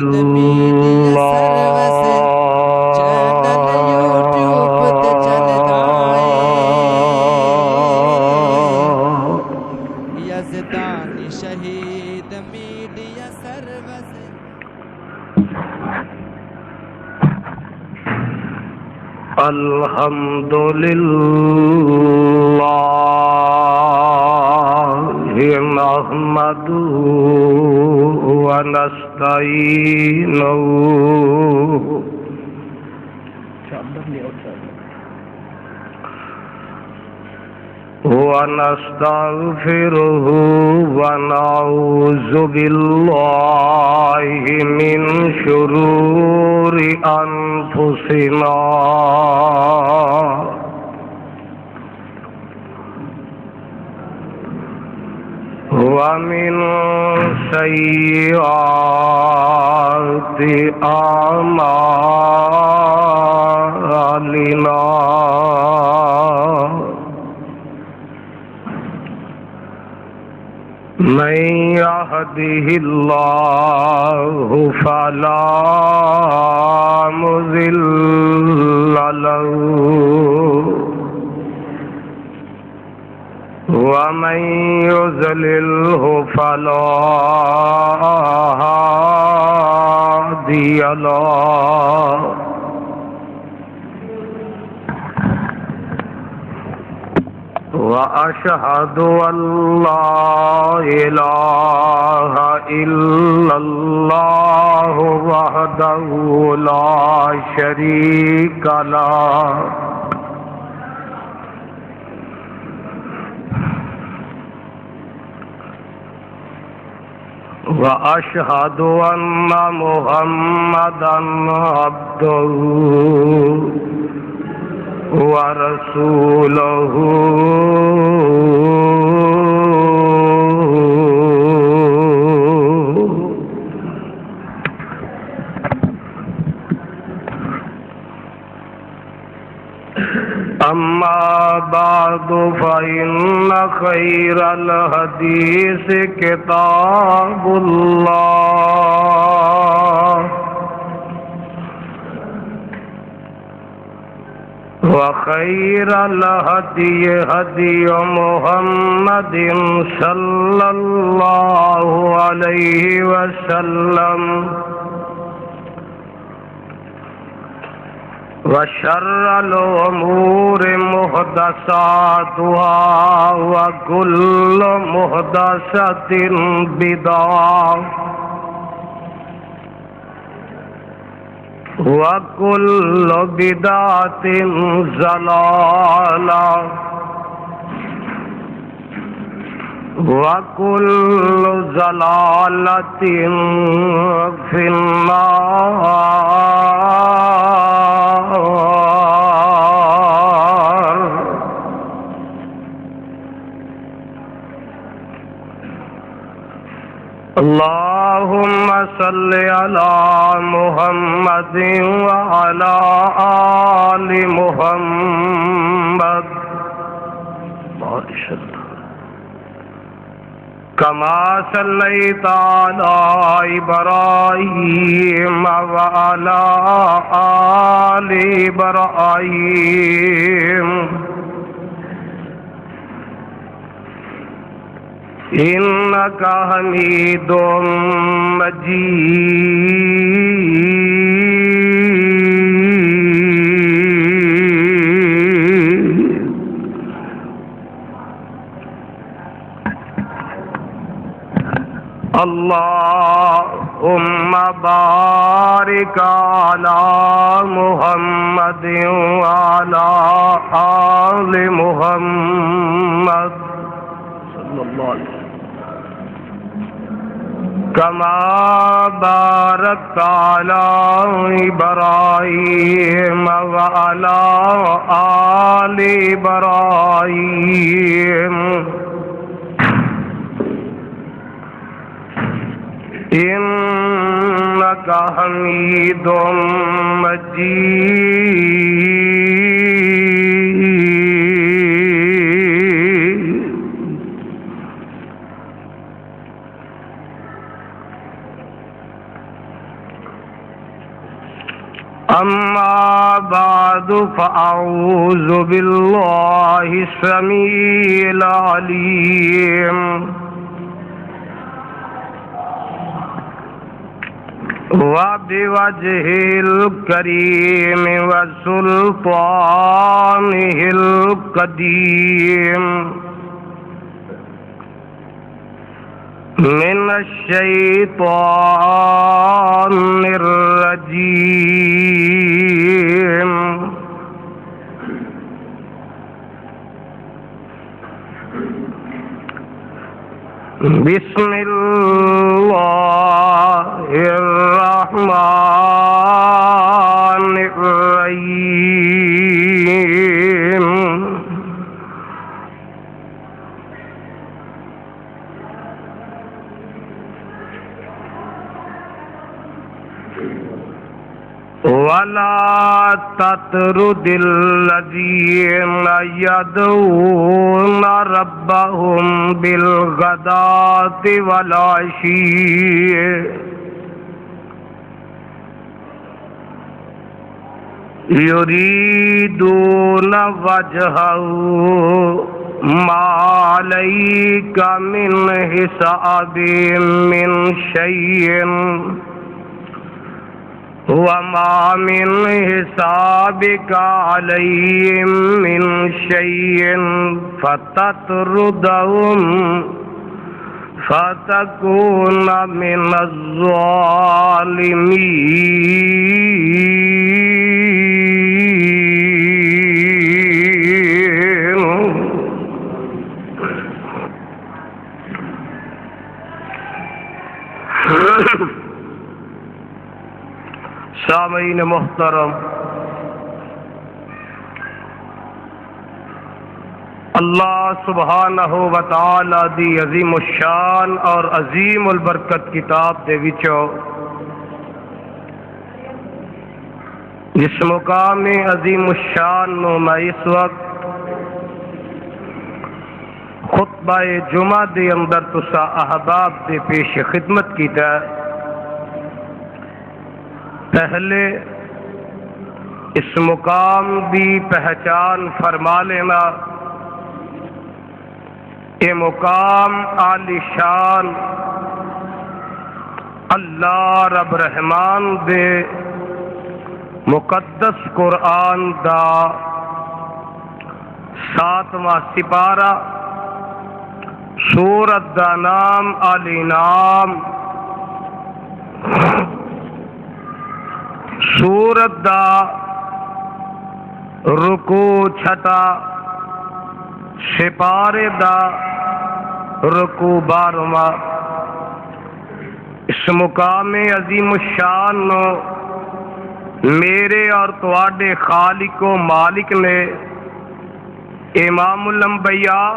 Media service channel YouTube تے چلدا اے یزدانی شہید میڈیا سروس الحمدللہ نحمدہ ونستعینہ ونستغفرہ ونعوذ باللہ من شرور انفسنا ومن سیئات اعمالنا من يهده الله فلا مضل له ومن يضلله فلا هادي له وأشهد أن لا إله إلا الله وحده لا شريك له وأشهد أن محمدًا عبده ورسوله أما بعد فإن خير الحديث كتاب الله وخير الهدي هدي محمد صلى الله عليه وسلم وشر الأمور محدثاتها وكل محدثة بدعة وكل بدعة ضلالة وكل ضلالة في النار. اللهم صل على محمد وعلى آل محمد كما صليت على إبراهيم وعلى آل إبراهيم إنك حميد مجيد. اللهم بارك على محمد وعلى آل محمد صلى الله عليه وسلم كما باركت على إبراهيم وعلى آل إبراهيم إنك حميد مجيد. أما بعد فأعوذ بالله السميع العليم وبوجهه الكريم وسلطانه القديم من الشيطان الرجيم بسم الله الرحمن الرحيم ولا تطرد الذين يدعون ربهم بالغداة والعشي يريدون وجهه ما عليك من حسابهم من شيء وما من حسابك عليهم من شيء فتطردهم فتكون من الظالمين. سامعین محترم، اللہ سبحانہ و تعالی دی عظیم الشان اور عظیم البرکت کتاب دے وچوں جس مقام عظیم الشان نو میں اس وقت خطبہ جمعہ دے اندر تسا احباب دے پیش خدمت کیتا ہے۔ پہلے اس مقام دی پہچان فرما لینا، یہ مقام عالی شان اللہ رب رحمان دے مقدس قرآن دا 7واں سپارہ، سورت دا نام علی نام، سورت دا رکوع چھٹا، سپارے دا رکوع 12واں۔ اس مقام عظیم الشان نو میرے اور تواڈے خالق و مالک نے امام الانبیاء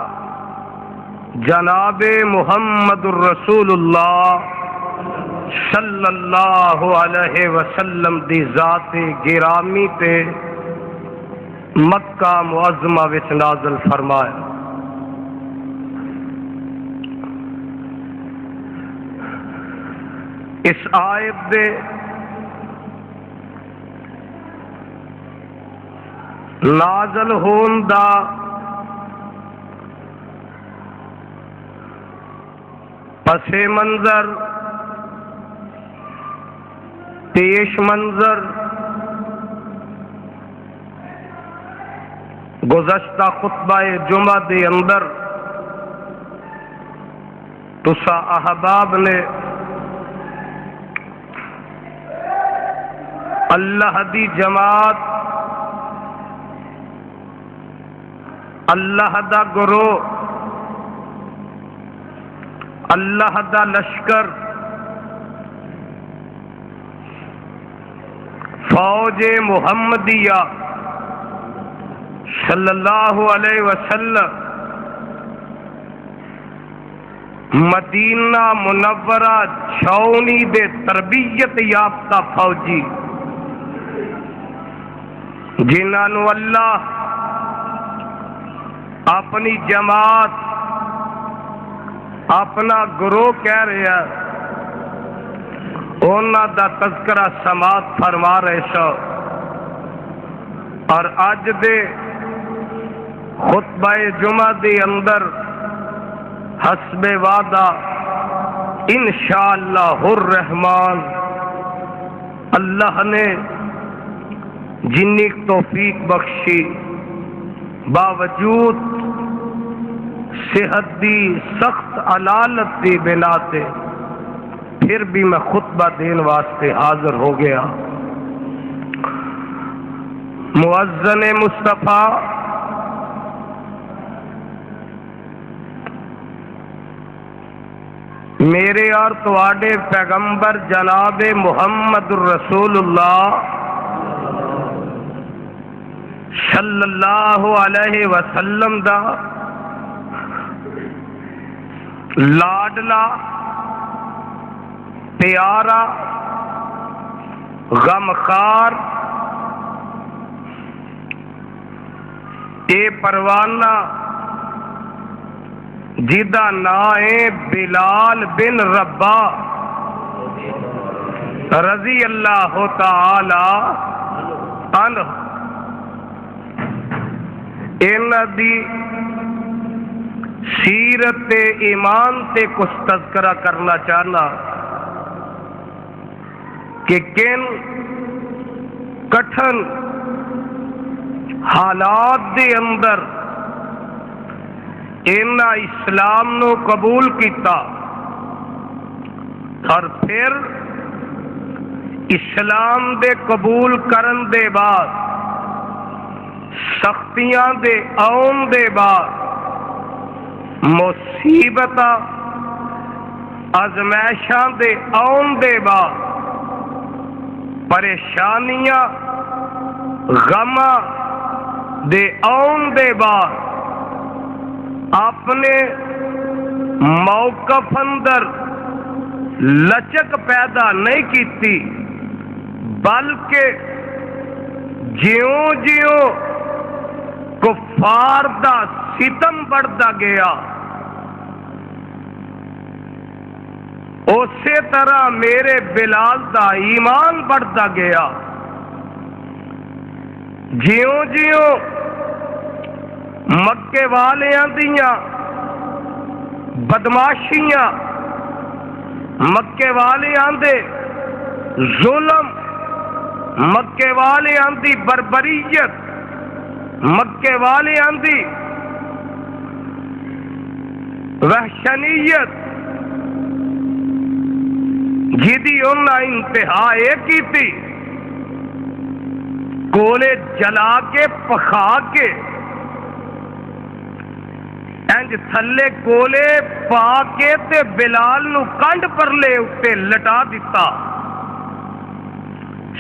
جناب محمد الرسول اللہ صلی اللہ علیہ وسلم دی ذات گرامی تے مکہ معظمہ وچ نازل فرمایا۔ اس آیت دے نازل ہون دا پس منظر، پیش منظر گزشتہ خطبہ جمعہ دے اندر تسا احباب نے اللہ دی جماعت، اللہ دا گروہ، اللہ دا لشکر، فوج محمدیہ صلی اللہ علیہ وسلم مدینہ منورہ چھاؤنی دے تربیت یافتہ فوجی جنہاں نو اللہ اپنی جماعت، اپنا گروہ کہہ رہے ہیں، انہاں دا تذکرہ سماعت فرما رہے سو۔ اور اج دے خطبہ جمعہ دے اندر حسب وعدہ انشاءاللہ الرحمن اللہ نے جنی توفیق بخشی باوجود صحت دی سخت علالت دی بنا تے پھر بھی میں خطبہ دین واسطے حاضر ہو گیا۔ مؤذن مصطفیٰ میرے اور تواڈے پیغمبر جناب محمد الرسول اللہ صلی اللہ علیہ وسلم دا لاڈلا پیارا غمخوار اے پروانہ جدا نام ہے بلال بن رباح رضی اللہ تعالی عنہ، انہاں دی سیرت ایمان تے کچھ تذکرہ کرنا چاہنا کہ کن کٹھن حالات دے اندر انہاں اسلام نو قبول کیتا اور پھر اسلام دے قبول کرن دے بعد سختیاں دے آن دے بعد مصیبتاں آزمائشاں دے آن دے بعد پریشانیاں غماں دے آن دے بعد اپنے موقف اندر لچک پیدا نہیں کیتی بلکہ جیوں جیوں کفار دا ستم بڑھتا گیا اسی طرح میرے بلال دا ایمان بڑھتا گیا، جیوں جیوں مکے والیاں دیاں بدماشیاں مکے والیاں دے ظلم مکے والیاں دی بربریت مکے والیاں دی وحشنیت جدی انہاں انتہا کی تھی کولے جلا کے پخا کے انج تھلے کولے پا کے تے بلال نو کنڈ پر لے اتے لٹا دیتا،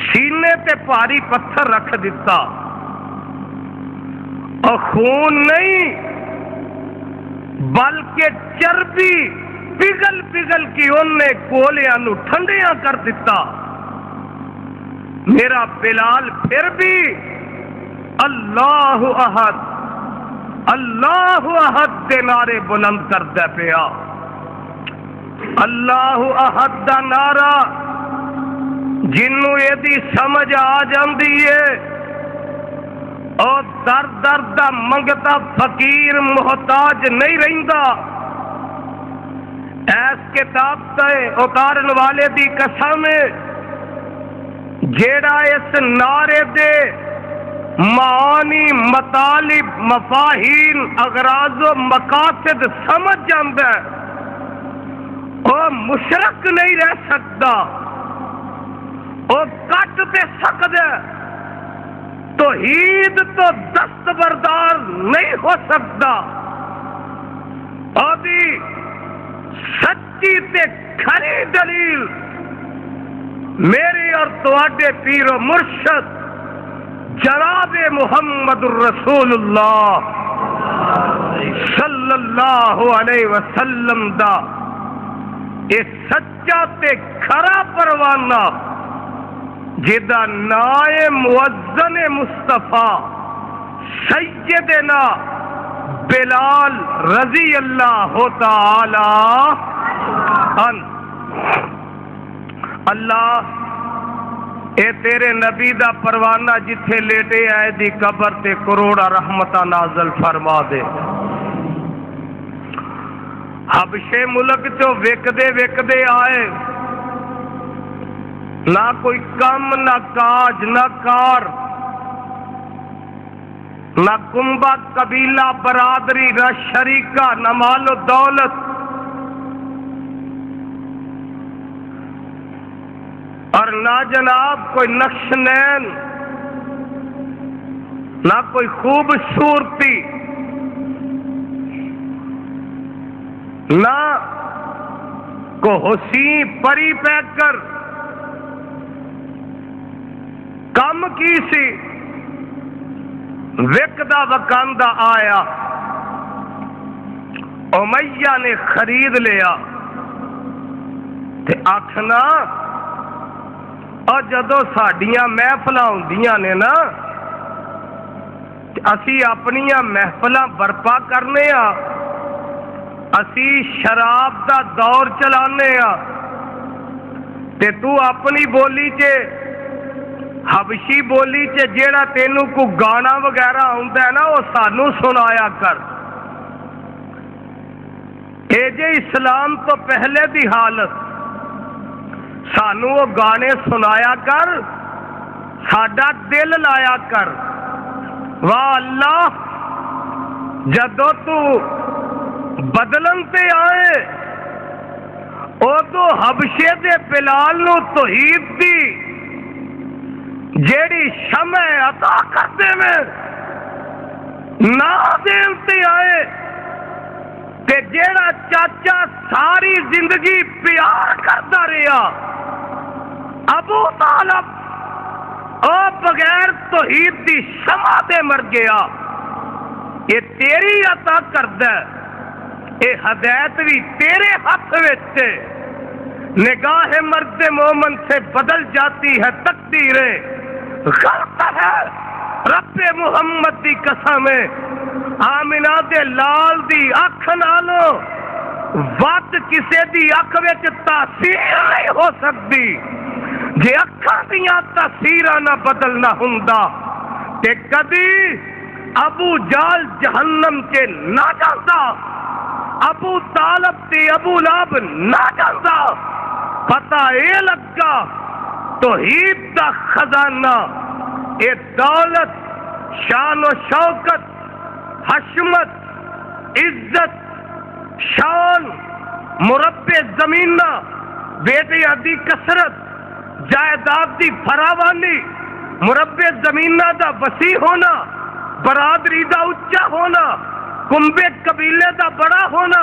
سینے تے پاری پتھر رکھ دیتا اور خون نہیں بلکہ چربی پگھل پگھل کی انہیں کولیاں نو ٹھنڈیاں کر دیتا۔ میرا بلال پھر بھی اللہ احد اللہ احد دے نعرے بلند کردے پیا۔ اللہ احد دا نعرہ جنوں یہ دی سمجھ آ جاندی ہے اور در در دا منگتا فقیر محتاج نہیں رہندا، ایس کتاب تے اتارن والے دی قسم جیڑا اس نعرے دے معانی مطالب مفاہیم اغراض و مقاصد سمجھ جاندا ہے وہ مشرک نہیں رہ سکتا، وہ کٹ تے سکدا توحید تو دستبردار نہیں ہو سکتا، ابھی سچی تے کھری دلیل میری اور تواڈے پیر و مرشد جناب محمد الرسول اللہ صلی اللہ علیہ وسلم دا اے سچا تے کھرا پروانہ جدا نائے مؤذن مصطفیٰ سیدنا بلال رضی اللہ تعالی عنہ۔ اللہ اے تیرے نبی دا پروانہ جتھے لیٹے آئے دی قبر تے کروڑا رحمتہ نازل فرما دے۔ حبشے ملک چو وکدے آئے، نہ کوئی کم نہ کاج نہ کار، نہ کنبہ قبیلہ برادری نہ شریکہ نہ مال و دولت، اور نہ جناب کوئی نقش نین، نہ کوئی خوبصورتی، نہ کو حسین پری پیکر، کم کی سی وکدا وکاندا آیا، امیہ نے خرید لیا تے آکھنا اور جدو ساڈیاں محفلاں ہوندیاں نے نا اسی اپنیاں محفلاں برپا کرنے ہاں، اسی شراب دا دور چلانے ہاں تے تو اپنی بولی چے حبشی بولی چے جیڑا تینوں کو گانا وغیرہ ہوندا ہے نا وہ سانوں سنایا کر۔ اے جے اسلام تو پہلے دی حالت، سانوں وہ گانے سنایا کر، ساڈا دل لایا کر۔ واہ اللہ، جدو تو بدلن تے آئے ادو حبشے دے بلال نو توحید دی جیڑی شمع عطا کرتے میں نہ دین تے آئے کہ جیڑا چاچا ساری زندگی پیار کرتا رہا ابو طالب او بغیر توحید دی شمع دے مر گیا۔ یہ تیری عطا کردہ، یہ ہدایت بھی تیرے ہاتھ وچ، نگاہ مرد مومن سے بدل جاتی ہے تقدیریں، غلط ہے رب محمد دی قسم ہے، آمنہ دے لال دی اکھ نالو وقت کسے دی اکھ وچ تاثیر نہیں ہو سکتی، جے اکھاں دیاں تاثیراں نہ بدلنا ہوندا تے کدی ابو جال جہنم کے نہ جاندا، ابو طالب تے ابو لہب نہ جاندا۔ پتہ اے لگا توحید دا خزانہ، اے دولت، شان و شوکت، حشمت، عزت، شان، مربع زمینہ، بیٹیاں دی کثرت، جائیداد دی فراوانی، مربع زمینہ دا وسیع ہونا، برادری دا اچا ہونا، کنبے قبیلے دا بڑا ہونا،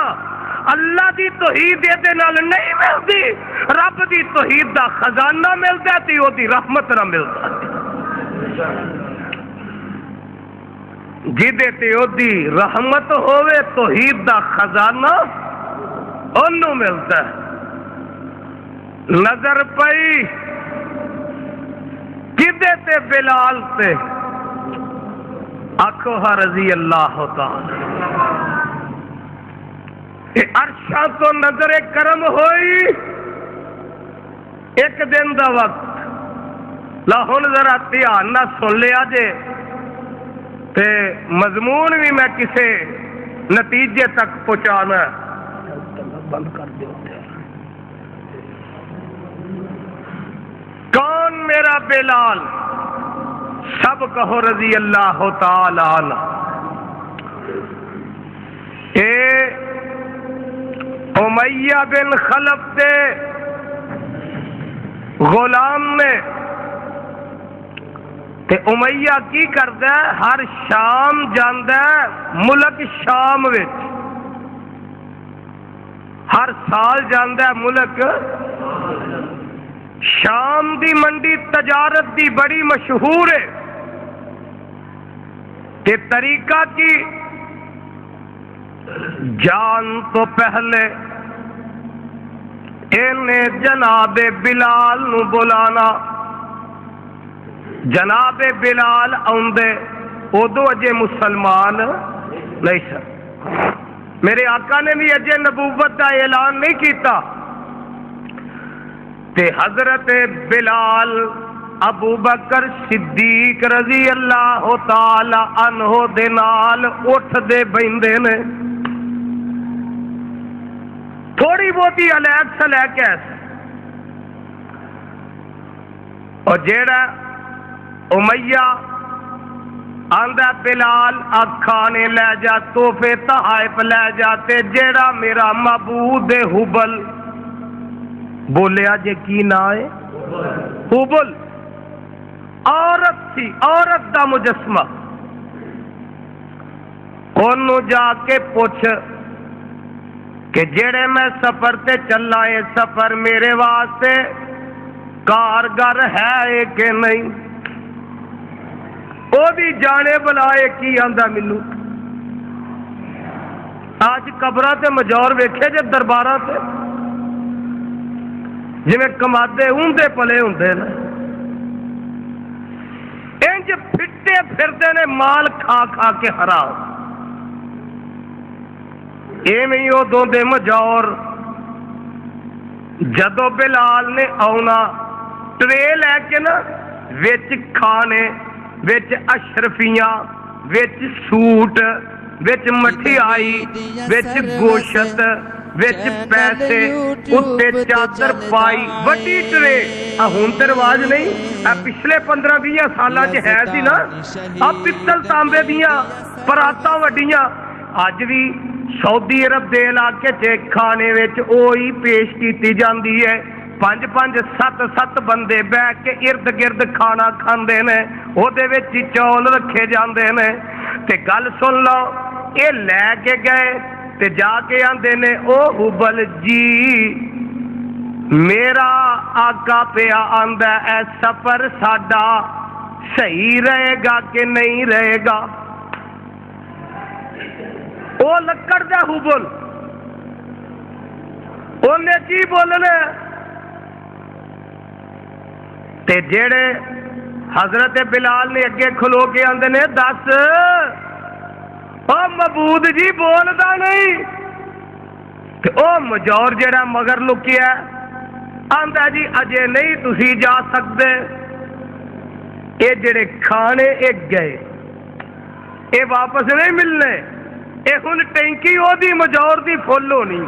اللہ دی توحید دے نال نہیں ملتی، رب دی توحید دا خزانہ ملتا تے او دی رحمت نہ ملتا، جدے تے او دی رحمت ہوئے توحید دا خزانہ انہوں ملتا ہے۔ نظر پئی کدے تے بلال تے آکھوہا رضی اللہ تعالی، عرشاں تو نظر کرم ہوئی، ایک دن دا وقت لاہون ذرا دھیان نہ سن لیا جے تے مضمون بھی میں کسے نتیجے تک پہنچانا ہے۔ بند کر دے کون میرا بلال؟ سب کہو رضی اللہ تعالی عنہ۔ اے امیہ بن خلف دے غلام نے تے امیہ کی کردا ہے، ہر شام جاندا ہے ملک شام وچ، ہر سال جاندا ہے ملک شام دی منڈی تجارت دی بڑی مشہور ہے، تے طریقہ کی جان تو پہلے انہیں جناب بلال نو بلانا، جناب بلال آندے ادو اجے مسلمان نہیں سن، میرے آقا نے بھی اجے نبوت کا اعلان نہیں کیتا، تے حضرت بلال ابو بکر صدیق رضی اللہ تعالی عنہ دے نال اٹھ دے بیندے نے تھوڑی بہتی علیحد سے لے کے اور جیڑا امیہ آندہ بلال کھانے لے جا تحفے تحائف لے جاتے جیڑا میرا معبود حبل بولیا جے کی نا ہے حبل عورت تھی عورت دا مجسمہ انہوں جا کے پوچھ کہ جڑے میں سفر تے چلا ہے سفر میرے واسطے کارگر ہے کہ نہیں او بھی جانے بلائے کی آندا مینوں آج قبراں تے مجور ویکھے جے درباراں تے جویں کمادے ہوندے پلے ہوندے نے انج پھٹے پھردے نے مال کھا کھا کے حرام ایویں ہی ادوں دے مجور جدو بلال نے آنا ٹرے لے کے نا وچ کھانے وچ اشرفیاں وچ سوٹ وچ مٹھائی وچ گوشت وچ پیسے اتے چادر پائی وڈی ٹرے ہن تے رواج نہیں پچھلے 15-20 سالاں چ ہے سی نا پتل تانبے دیاں پراتاں وڈیاں اج بھی سعودی عرب دے علاقے چ کھانے وچ اوہی پیش کیتی جاندی ہے 5-5 7-7 بندے بیٹھ کے ارد گرد کھانا کھاندے نے او دے وچ چول رکھے جاندے نے تے گل سن لو اے لے کے گئے تے جا کے آندے نے او حبل جی میرا آقا پیا آندا اے سفر ساڈا صحیح رہے گا کہ نہیں رہے گا او لکڑ دا حبل اونے کی بولنے تے جیڑے حضرت بلال نے اگے کھلو کے آندے نے دس او معبود جی بولدا نہیں تے او مجور جیڑا مگر لکیا آندا جی اجے نہیں تسی جا سکدے اے جڑے کھانے ایک گئے اے واپس نہیں ملنے اے ہن ٹینکی او دی مجور دی فل ہونی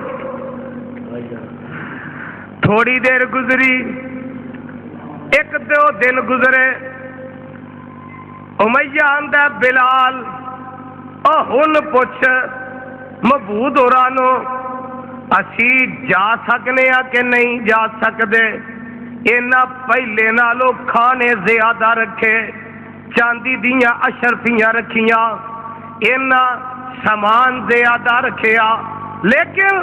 تھوڑی دیر گزری ایک دو دن گزرے امیہ آندا بلال او ہن پوچھ معبود ہورانو اسی جا سکنے ہاں کہ نہیں جا سکدے اینا پہلے نالو کھانے زیادہ رکھے چاندی دیاں اشرفیاں رکھیاں اینا سامان زیادہ رکھیا لیکن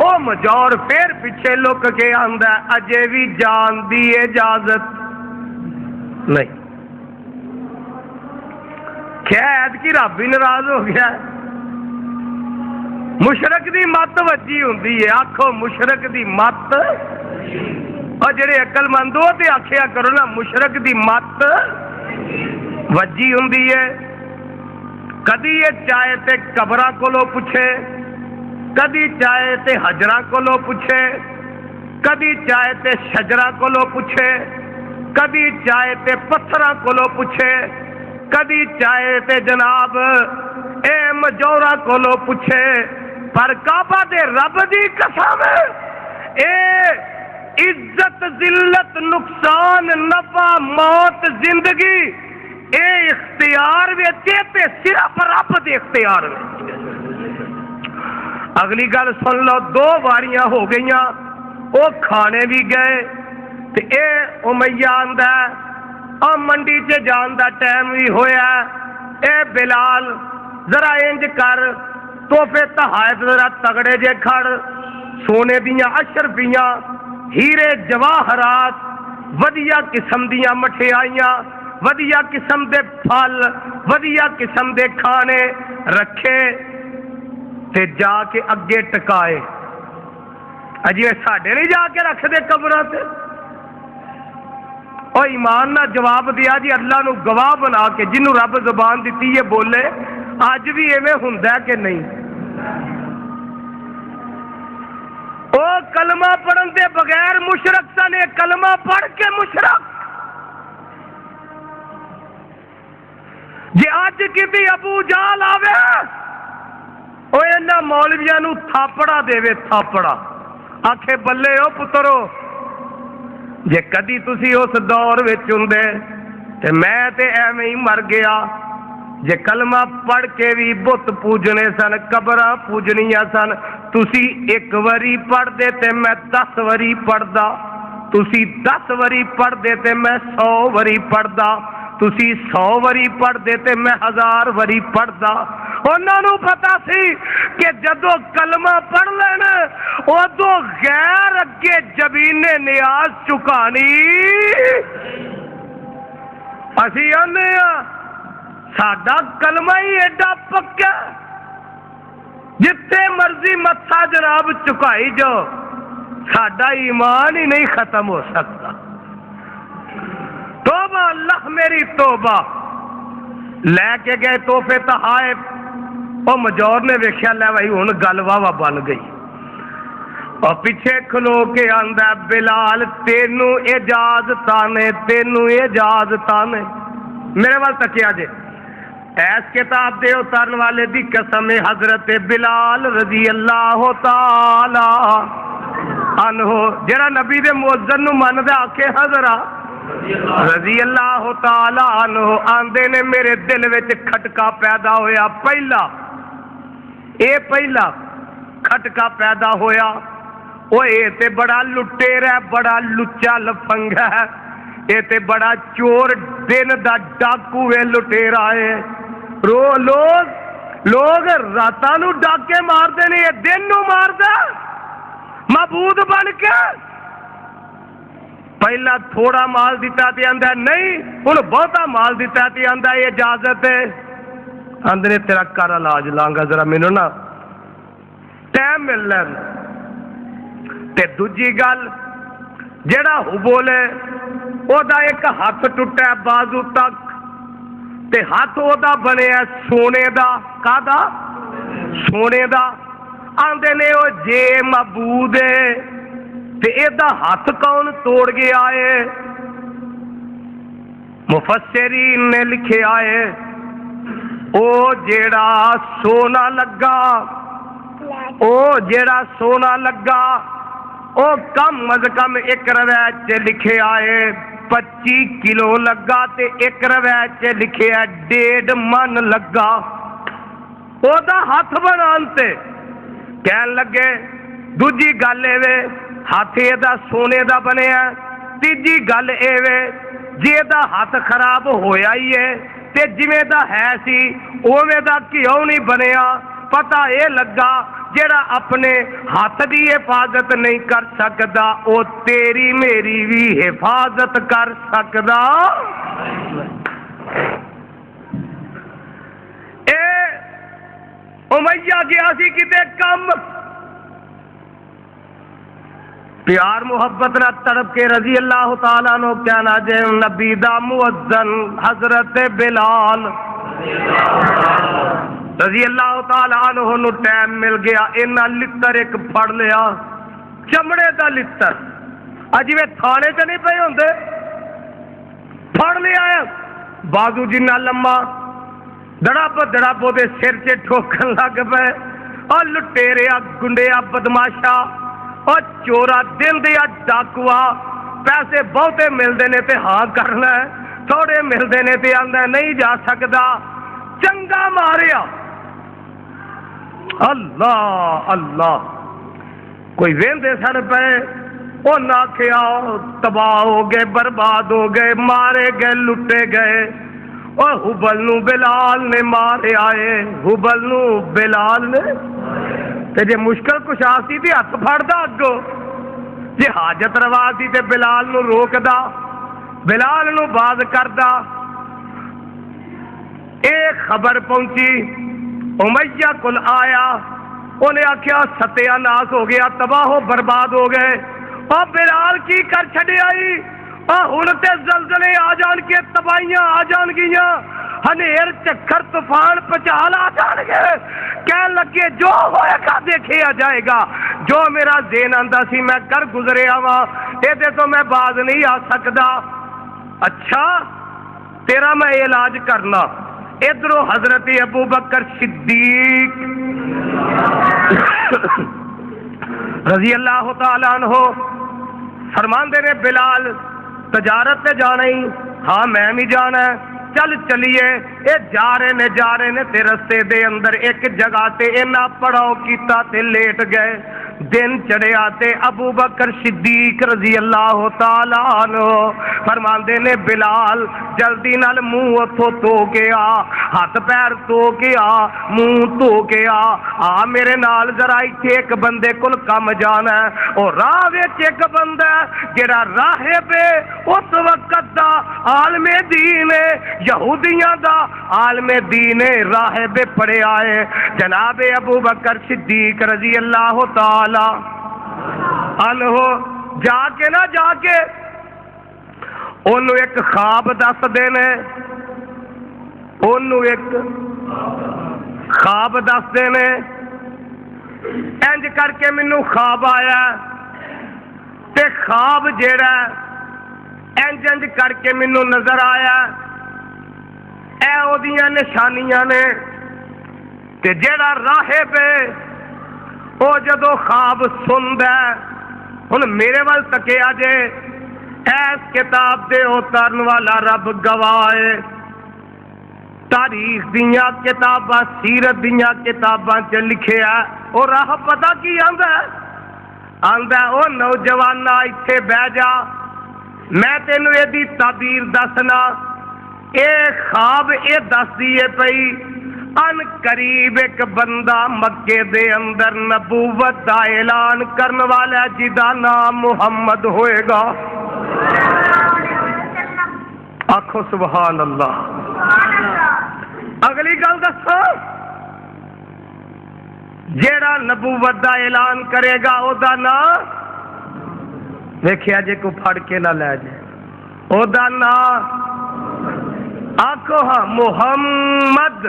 او مجور پھر پیچھے لک کے آندا اجے بھی جان دی اجازت نہیں قید کی رب بھی ناراض ہو گیا مشرک دی مت وجی ہوندی ہے آکھو مشرک دی مت اور جڑے عقل مند ہو تے آکھیا کرو نا مشرک دی مت وجی ہوندی ہے کدی یہ چاہے تے قبراں کولو پوچھے کدی چاہے تے حجراں کولو پوچھے کدی چاہے تے شجراں کولو پوچھے کدی چاہے تے پتھراں کولو پوچھے کدی چاہے تے جناب اے مجوراں کولو پوچھے پر کعبہ دے رب دی قسم اے عزت ذلت نقصان نفع موت زندگی اے اختیار وچ تے صرف رب دے اختیار وچ اگلی گل سن لو 2 واریاں ہو گئیاں او کھانے بھی گئے تے اے امیہ آندا او منڈی چ جان دا ٹائم بھی ہویا اے بلال ذرا انج کر تحفے تحائف ذرا تگڑے جے کھڑ سونے دیاں اشرفیاں ہیرے جواہرات ودیا قسم دیاں مٹھائیاں ودیا قسم دے پھل ودیا قسم دے کھانے رکھے تے جا کے اگے ٹکائے اجی ساڈے نہیں جا کے رکھ دے قبراں تے او ایمان نہ جواب دیا جی اللہ نو گواہ بنا کے جنوں رب زبان دیتی ہے بولے اج بھی ایویں ہوندا ہے کہ نہیں او کلمہ پڑھن دے بغیر مشرک سن کلمہ پڑھ کے مشرک جے اج کسی ابو جہل آوے او انہاں مولویاں نو تھاپڑا دے تھاپڑا آکھے بلے او پترو جے کدی تسی اس دور وچ ہوندے تے میں تے ایویں ہی مر گیا جے کلمہ پڑھ کے بھی بت پوجنے سن قبراں پوجنیاں سن تسی ایک واری پڑھ دے تے میں 10 واری پڑھدا تسی 10 واری پڑھ دے تے میں 100 واری پڑھدا تسی 100 واری پڑھ دے تے میں 1000 واری پڑھدا انہاں نو پتہ سی کہ جدو کلمہ پڑھ لینا ادو غیر اگے جبین نیاز چکانی اسی آنے ساڈا کلمہ ہی ایڈا پکا جتنے مرضی متھا جناب چکائی جو ساڈا ایمان ہی نہیں ختم ہو سکتا توبہ اللہ میری توبہ لے کے گئے تحفے تحائف وہ مجور نے ویکھیا لے بھائی ہن گل واہ بن گئی اور پیچھے کھلو کے آندا بلال تینوں اجازتاں نے میرے وال تکیا جے ایس کتاب دے اترن والے دی قسم حضرت بلال رضی اللہ تعالی عنہ جڑا نبی دے مؤذن نو مندا آکھے حضرت رضی اللہ تعالی عنہ آندے نے میرے دل وچ کھٹکا پیدا ہویا پہلا کھٹکا پیدا ہویا وہ اے تے بڑا لٹیرا ہے بڑا لچا لفنگ ہے اے تے بڑا چور دن دا ڈاکو ہے لٹیرا ہے لوگ راتاں نو ڈاکے مار دے نے یہ دن نو مار دے معبود بن کے پہلا تھوڑا مال دیتا تے آندا نہیں ہن بہتا مال دیتا تے آندا یہ اجازت ہے آندے نے تیرا کر علاج لانگا ذرا مینوں نا ٹائم مل لین تے دوجی گل جڑا حبول ہے او دا ایک ہاتھ ٹوٹا بازو تک تے ہاتھ او دا بنیا سونے دا کادا سونے دا آندے نے او جے معبود ہے تے اے دا ہاتھ کون توڑ گیا ہے مفسرین نے لکھے آئے او جیڑا سونا لگا او کم از کم ایک روایت چ لکھے آئے 25 کلو لگا تے ایک روایت چ لکھے ہے 1.5 من لگا او دا ہاتھ بنان تے کہن لگے دوجی گل اے ہاتھ اے دا سونے دا بنیا تیجی گل اے جے دا ہاتھ خراب ہویا ہی ہے تے جویں دا ہے سی اوویں دا کیوں نہیں بنیا پتہ اے لگا جڑا اپنے ہاتھ دی حفاظت نہیں کر سکدا او تیری میری بھی حفاظت کر سکدا اے امیہ گیا سی کتے کم پیار محبت نہ تڑپ کے رضی اللہ تعالیٰ عنہ کہنا جے نبی دا مؤذن حضرت بلال رضی اللہ تعالیٰ عنہ نو ٹائم مل گیا انہا لتر ایک پھڑ لیا چمڑے دا لتر اجوے تھانے چ نہیں پے ہوندے پھڑ لیا ہے بازو جنہ لمبا دڑاپ دے سر چ ٹھوکن لگ پے اور لٹیریا گنڈیا بدماشا اور چورا دل دیا ڈاکوا پیسے بہتے ملتے نے تے ہاں کرنا ہے تھوڑے ملتے نے تے آندا نہیں جا سکتا چنگا ماریا اللہ اللہ کوئی ویندے سن پے وہ نہ کیا تباہ ہو گئے برباد ہو گئے مارے گئے لٹے گئے اور حبل نو بلال نے مارے آئے حبل نو بلال نے تے جے مشکل کشا سی تے ہاتھ پھڑدا اگوں جے حاجت روا سی تے بلال نو روکدا بلال نو باز کردا ایک خبر پہنچی امیہ کل آیا انہیں آکھیا ستیہ ناس ہو گیا تباہ ہو برباد ہو گئے اور بلال کی کر چھڑے آئی اور ہنتے زلزلے آ جان کے تباہیاں آ جان گیاں ہنیر چکر طوفان پچال آ جان گے کہنے لگے جو ہوئے گا دیکھے آ جائے گا جو میرا ذہن آندا سی میں کر گزرے آوا اے دے تو میں باز نہیں آ سکدا اچھا تیرا میں علاج کرنا ادھروں حضرت ابو بکر صدیق رضی اللہ تعالیٰ عنہ فرماندے نے بلال تجارت تے جانا ہی؟ ہاں میں بھی جانا ہے، چل چلیے۔ اے جا رہے نے تے رستے دے اندر ایک جگہ تے اینا پڑاؤ کیتا تے لیٹ گئے۔ دن چڑھیا تے ابو بکر صدیق رضی اللہ تعالیٰ عنہ فرماندے نے بلال جلدی نال منہ اتھوں دھو کے آ، ہاتھ پیر دھو کے آ، منہ دھو کے آ میرے نال ذرا ایتھے ایک بندے کول کم جانا ہے۔ اور راہ وچ ایک بندہ جڑا راہب ہے اس وقت دا عالم دین ہے، یہودیاں دا عالم دین ہے، راہب پڑے آئے جناب ابو بکر صدیق رضی اللہ تعالی عنہ جا کے انہوں ایک خواب دس دینے، انہوں ایک خواب دس دینے، انج کر کے مینوں خواب آیا تے خواب جیڑا انج کر کے مینوں نظر آیا، اے اودیاں نشانیاں نے۔ تے جیڑا راہب ہے او جدو خواب سندا ہے، ہن میرے وال تکیا جے ایس کتاب دے اترن والا رب گواہ ہے، تاریخ دیاں کتاباں سیرت دیاں کتاباں چ لکھیا او راہ پتہ کی آندا ہے او نوجوانا ایتھے بہ جا، میں تینوں اے دی تعبیر دسنا، اے خواب اے دس دیے پئی ان قریب ایک بندہ مکے دے اندر نبوت دا اعلان کرن والا جدا نام محمد ہوئے گا۔ آکھو سبحان اللہ۔ اگلی گل دسو، جیڑا نبوت دا اعلان کرے گا او دا نام ویکھیا جے کو پھڑ کے نہ لے جائے، او دا نام آکھو ہاں محمد،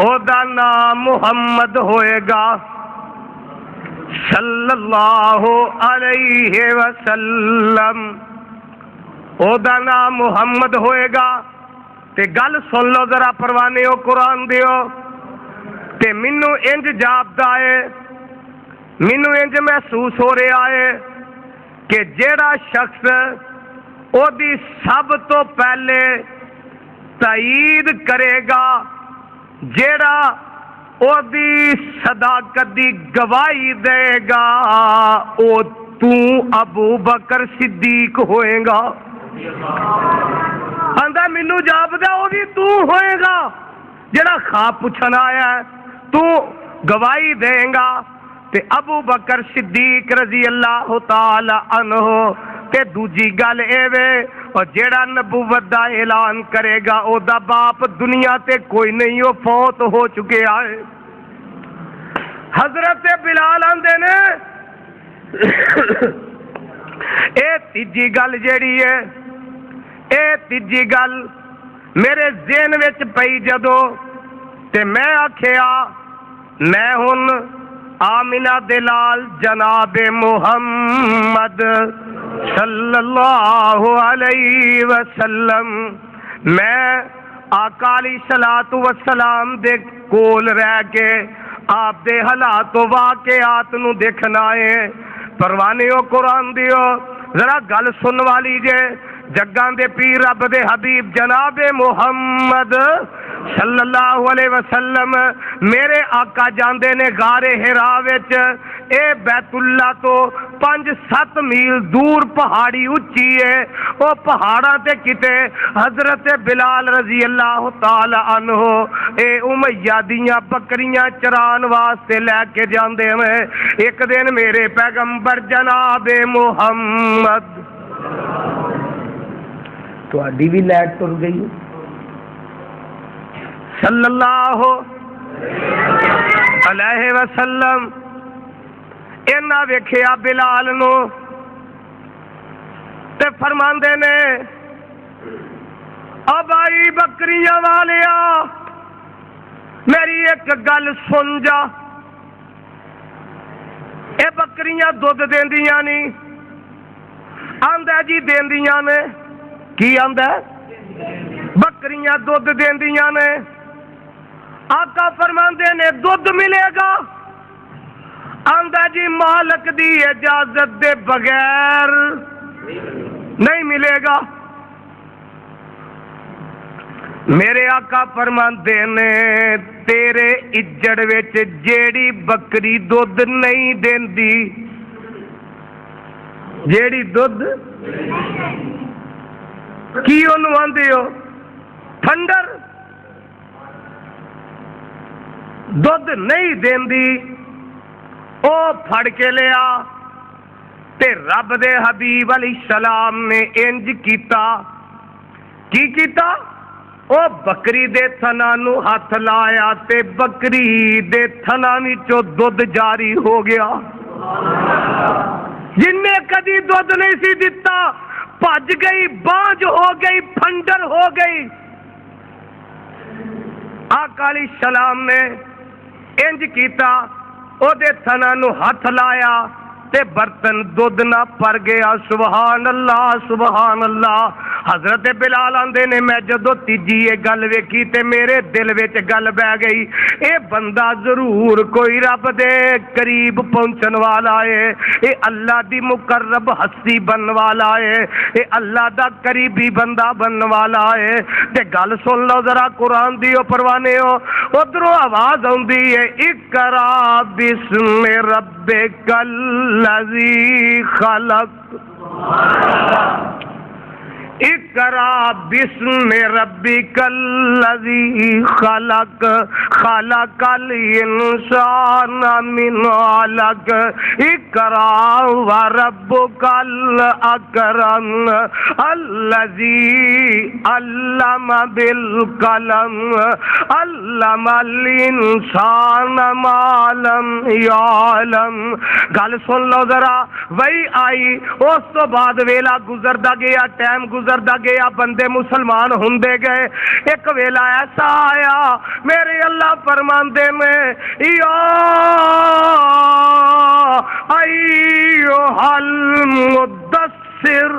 او دا نام محمد ہوئے گا صلی اللہ علیہ وسلم، او دا نام محمد ہوئے گا۔ تے گل سن لو ذرا پروانیو قرآن دیو، تے منو انج جاپدا ہے، منو انج محسوس ہو رہا ہے کہ جیڑا شخص او دی سب تو پہلے تائید کرے گا، جیڑا او دی صداقت دی گواہی دے گا، او تو ابو بکر صدیق ہوئے گا۔ آندا مینوں جاپدا او بھی تو ہوئے گا، جیڑا خواب پوچھنا آیا ہے تو گواہی دیں گا۔ تے ابو بکر صدیق رضی اللہ تعالی عنہ تے دوجی گل اے وے، اور جیڑا نبوت دا اعلان کرے گا او دا باپ دنیا تے کوئی نہیں، او فوت ہو چکے آئے۔ حضرت بلال آندے نے اے تیجی گل جیڑی ہے، اے تیجی گل میرے ذہن وچ پئی جدو تے میں آکھیا میں ہن آمنہ دلال جناب محمد صلی اللہ علیہ وسلم، میں آقا علیہ الصلوۃ والسلام دے کول رہ کے آپ دے حالات و واقعات نو دیکھنا ہے۔ پروانیو قرآن دیو ذرا گل سن والی جے، جگاں دے پیر رب دے حبیب جناب محمد صلی اللہ علیہ وسلم میرے آقا جاندے نے غار ہرا وچ، اے بیت اللہ تو 5-7 میل دور پہاڑی اچھی ہے، او پہاڑاں تے کتے حضرت بلال رضی اللہ تعالی عنہ اے امیہ دیاں بکریاں چران واسطے لے کے جاندے میں۔ ایک دن میرے پیغمبر جناب محمد تہاڈی بھی لائٹ ٹر گئی صلی اللہ علیہ وسلم، اینا ویکھیا بلال نو تے فرماندے نے اب آئی بکریاں والیا میری ایک گل سن جا، اے بکریاں دودھ دیندیاں نہیں؟ آندا جی دیندیاں نے۔ کی آندا ہے؟ بکریاں دودھ دیندیاں نے، آقا فرماندے نے دودھ ملے گا، آندا جی مالک دی اجازت دے بغیر نہیں ملے گا۔ میرے آقا فرماندے نے تیرے اجڑ وچ جیڑی بکری دودھ نہیں دیندی، جیڑی دودھ کی انہوں آندے ہو؟ ٹھنڈر، دودھ نہیں دیندی، او پھڑ کے لیا تے رب دے حبیب علیہ السلام نے انج کیتا، کی کیتا؟ او بکری دے تھنا نو ہاتھ لایا تے بکری دے تھنا وچوں دودھ جاری ہو گیا۔ جن نے کدی دودھ نہیں سی دتا بھج گئی، بانج ہو گئی، پھنڈر ہو گئی۔ آقا علیہ السلام نے انج کیتا، او دے تھنا نو ہاتھ لایا تے برتن دودھ نہ پر گیا۔ سبحان اللہ سبحان اللہ۔ حضرت بلال آندے نے میں جدو تیجی یہ گل ویکھی تے میرے دل وچ گل بہ گئی، اے بندہ ضرور کوئی رب دے قریب پہنچن والا ہے، اے اللہ دی مقرب ہستی بنن والا ہے، اے اللہ دا قریبی بندہ بنن والا ہے۔ تے گل سن لو ذرا قرآن دی، او پروانے ہو ادھروں آواز آندی ہے، اقرا بسم ربک الذی خلق، اقرا بسم ربک الذی خلق، خلق الانسان من علق، اقرا وربک الاکرم الذی علم بالقلم علم الانسان ما لم یعلم۔ گل سن لو ذرا، وہی آئی، اس تو بعد ویلا گزردا گیا، ٹائم گزردا گیا، بندے مسلمان ہوندے گئے۔ ایک ویلا ایسا آیا میرے اللہ فرماندے میں، یا ایھا المدثر،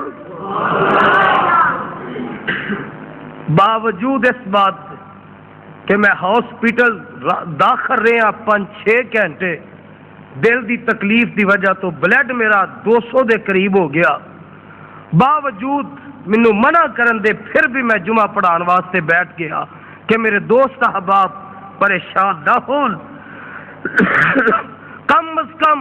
باوجود اس بات کہ میں ہاسپٹل داخل رہا 5-6 گھنٹے، دل دی تکلیف دی وجہ تو بلڈ میرا 200 دے قریب ہو گیا، باوجود مینوں منع کرن دے پھر بھی میں جمعہ پڑھان واسطے بیٹھ گیا کہ میرے دوست احباب پریشان نہ ہون۔ کم از کم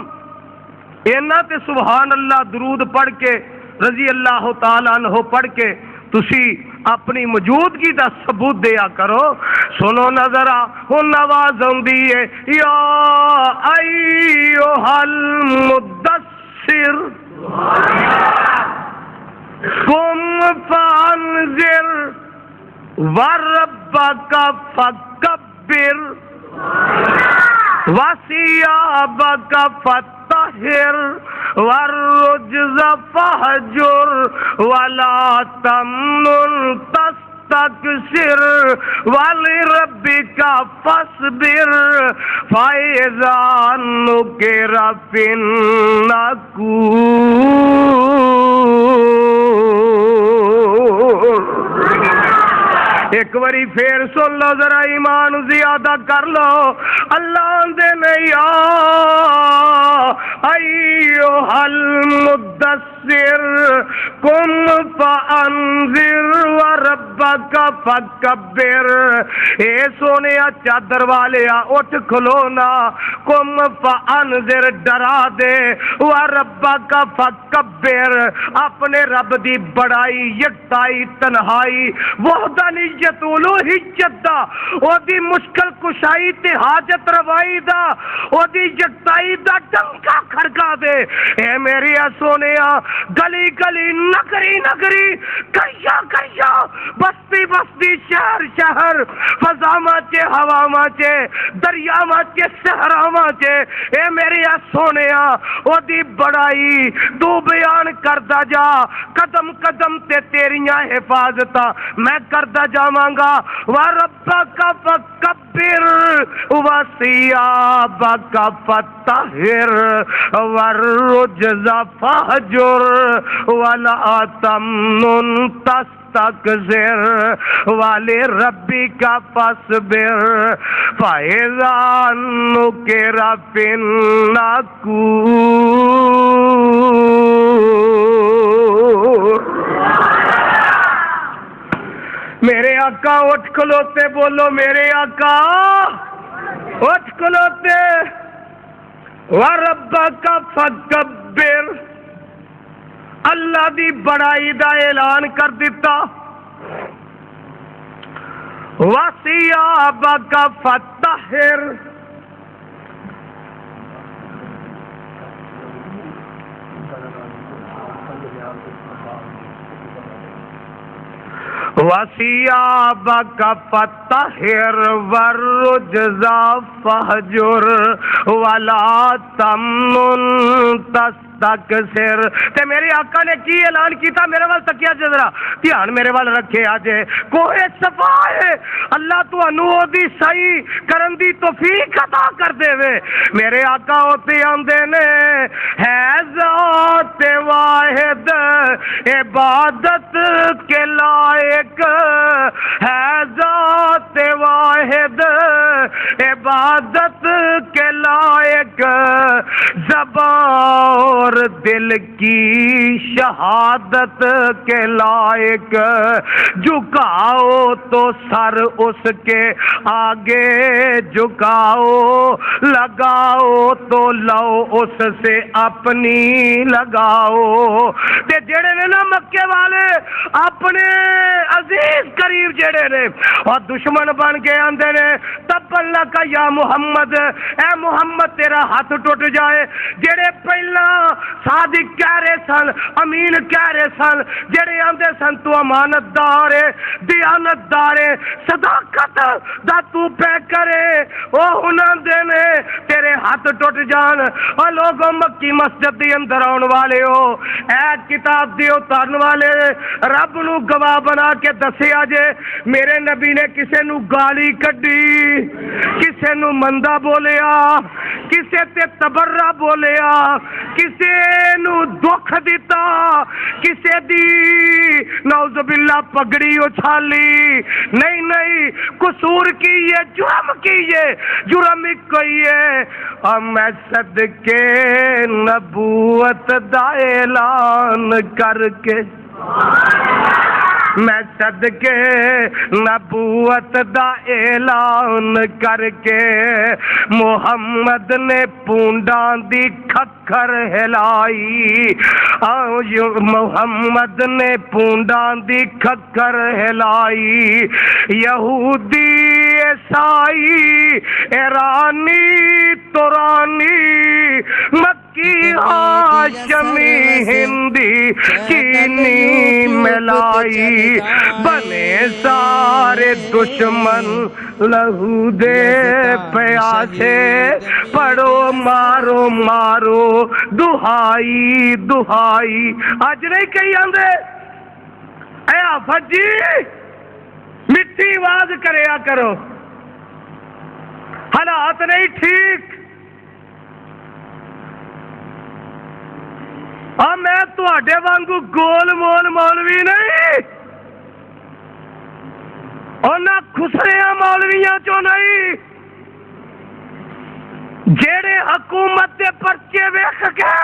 اینا تے سبحان اللہ درود پڑھ کے رضی اللہ تعالیٰ عنہ پڑھ کے تسی اپنی موجودگی دا ثبوت دیا کرو۔ سنو نظرا ہن آواز آندی ہے، یا ایھا المدثر قم فانذر وربک فکبر وثیابک فطہر والرجز فہجر ولا تمنن تستکثر ولربک فاصبر فإذا نقر فی النقور۔ ایک باری پھر سن لو ذرا، ایمان زیادہ کر لو۔ اللہ دے نہیں ایھا المدثر قم فانذر وربک فکبر، اے سونیا چادر والیا اٹھ کھلونا، قم فانذر ڈرا دے، وربک فکبر اپنے رب دی بڑائی، یکتائی، تنہائی، وحدانیت الوہیت دا، او دی مشکل کشائی تے حاجت روائی دا، او دی یکتائی دا ڈنکا کھڑکا دے۔ اے میری سونیا، گلی گلی، نگری نگری، کریا کریا، بستی بستی، شہر شہر، فضاواں چے ہواواں چے، دریاواں چے صحراواں چے، اے میری سونیا او دی بڑائی تو بیان کردا جا، قدم قدم تے تیریاں حفاظتاں میں کردا جاواں گا۔ وَرَبَّكَ فَكَبِّرْ وَثِيَابَكَ فَطَهِّرْ وَالرُّجْزَ فَاهْجُرْ وَلَا تَمْنُن تَسْتَكْثِرْ تقصر ولربك فاصبر فإذا نقر في الناقور۔ میرے آقا اٹھ کھلوتے، بولو میرے آقا اٹھ کھلوتے۔ وَرَبَّكَ فَكَبِّرْ، اللہ دی بڑائی دا اعلان کر دیتا۔ وَثِيَابَكَ فَطَّهِّرْ، وَثِيَابَكَ فَطَّهِّرْ وَالرُّجْزَ فَاهْجُرْ وَلَا تَمْنُن تَسْتَكْثِرْ۔ تے میرے آقا نے کی اعلان کیتا، میرے وال تکیا جذرا دھیان میرے وال رکھے آجے۔ کوہ صفا ہے، اللہ تو انو دی صحیح کرن دی توفیق عطا کر دے وے۔ میرے آقا ہوتے آندے نے ہے ذات واحد عبادت کے لائق، ہے ذات واحد عبادت کے لائق، زبان اور دل کی شہادت کے لائق، جھکاؤ تو سر اس کے آگے جھکاؤ، لگاؤ تو لو اس سے اپنی لگاؤ۔ تے جڑے نے نا مکے والے اپنے عزیز قریب جڑے نے اور دشمن بن کے آندے نے تبن لکا یا محمد، اے محمد تیرا ہاتھ ٹوٹ جائے۔ جڑے پہلا صادق کہہ رہے سن، امین کہہ رہے سن، جڑے آندے سن تو امانت دار ہے، دیانت دار ہے، صداقت دا تو پہ کرے، وہ ہنان دے نے تیرے ہاتھ ٹوٹ جان۔ اور لوگوں مکی مسجد دی اندر آن والے ہو، اے کتاب دی اتارن والے رب نو گواہ بنا کے دسیا جے میرے نبی نے کسے نو گالی کڈی، کسے نو مندہ بولیا، کسے تے تبرہ بولیا، کسے نو دکھ دیتا، کسے دی نعوذ باللہ پگڑی اچھالی، نہیں نہیں، قصور کیے، جرم کیے، جرم کیے۔ اور میں صدقے نبوت دا اعلان کر کے، میں صدقے نبوت دا اعلان کر کے محمد نے پونڈاں دی کھکھر ہلائی، محمد نے پونڈاں دی کھکھر ہلائی، یہودی عیسائی ایرانی تورانی مکی ہاشمی ہندی چینی ملائی، بنے سارے دشمن لہو دے پیاسے، پڑھو مارو مارو دہائی دہائی۔ آج نہیں کہی آندے اے آفت جی مٹی آواز کریا کرو، حالات نہیں ٹھیک۔ اور میں تواڈے وانگو گول مول مولوی نہیں، اور نہ خسریاں مولویاں چوں نہیں، جیڑے حکومت دے پرچے ویکھ کے،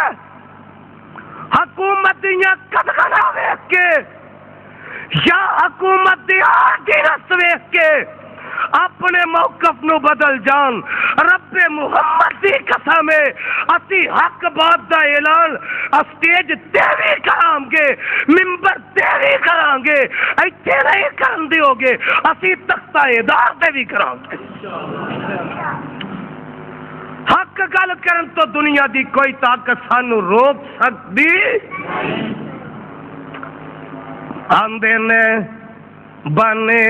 حکومت دیاں قدغناں ویکھ کے، یا حکومت دی آرڈیننس ویکھ کے اپنے موقف نو بدل جان۔ رب محمد دی قسم ہے اسی حق بات دا اعلان اسٹیج تے بھی کرام گے، ممبر تے بھی کرام گے، ایتھے نہیں کرن دیو گے، اسی تختہ ادار تے بھی کرام گے۔ حق گل کرن تو دنیا دی کوئی طاقت سانو روک سکتی آندے نے بنے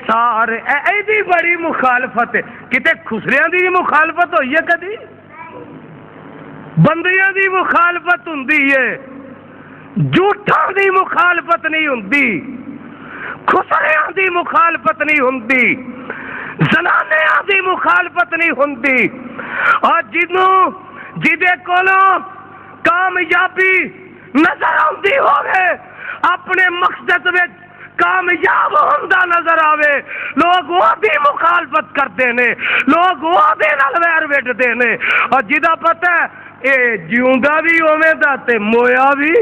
سارے ایدی بڑی مخالفت ہے، کتے خسریاں دی مخالفت ہوئی ہے، کدی بندیاں دی مخالفت ہوندی ہے، جھوٹاں دی مخالفت نہیں ہوندی، خسریاں دی مخالفت نہیں ہوندی، زنانیاں دی مخالفت نہیں ہوندی۔ اور جدے کولوں کامیابی نظر آندی ہوئے اپنے مقصد میں کامیاب ہوندا نظر آوے لوگ وہ بھی مخالفت کرتے نے، لوگ وہ دے نال ویر وڈدے نے، اور جدا پتہ ہے اے جیوندا بھی اوویں دا تے مویا بھی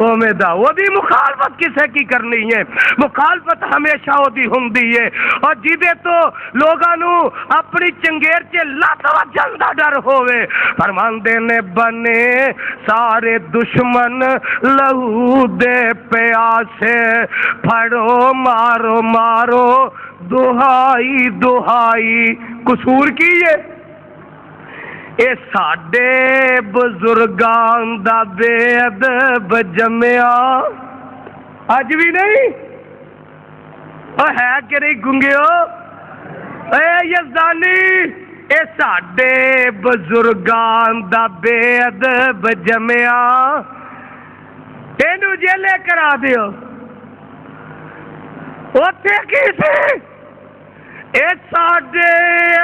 اوویں دا، وہ بھی مخالفت کسے کی کرنی ہے، مخالفت ہمیشہ وہ دی ہوندی ہے، اور جدے تو لوگاں نو اپنی چنگیر چ لت وجن دا ڈر ہووے، فرماندے نے بنے سارے دشمن لہو دے پیاسے، پھڑو مارو مارو دہائی دہائی، قصور کی ہے اے ساڈے بزرگان دا بے ادب جمیا، اج بھی نہیں او ہے کہ نہیں گنگیو، اے یزدانی اے ساڈے بزرگان دا بے ادب جمیا، اینو جیلے کرا دیو، اوتھے کی سی اے ساڈے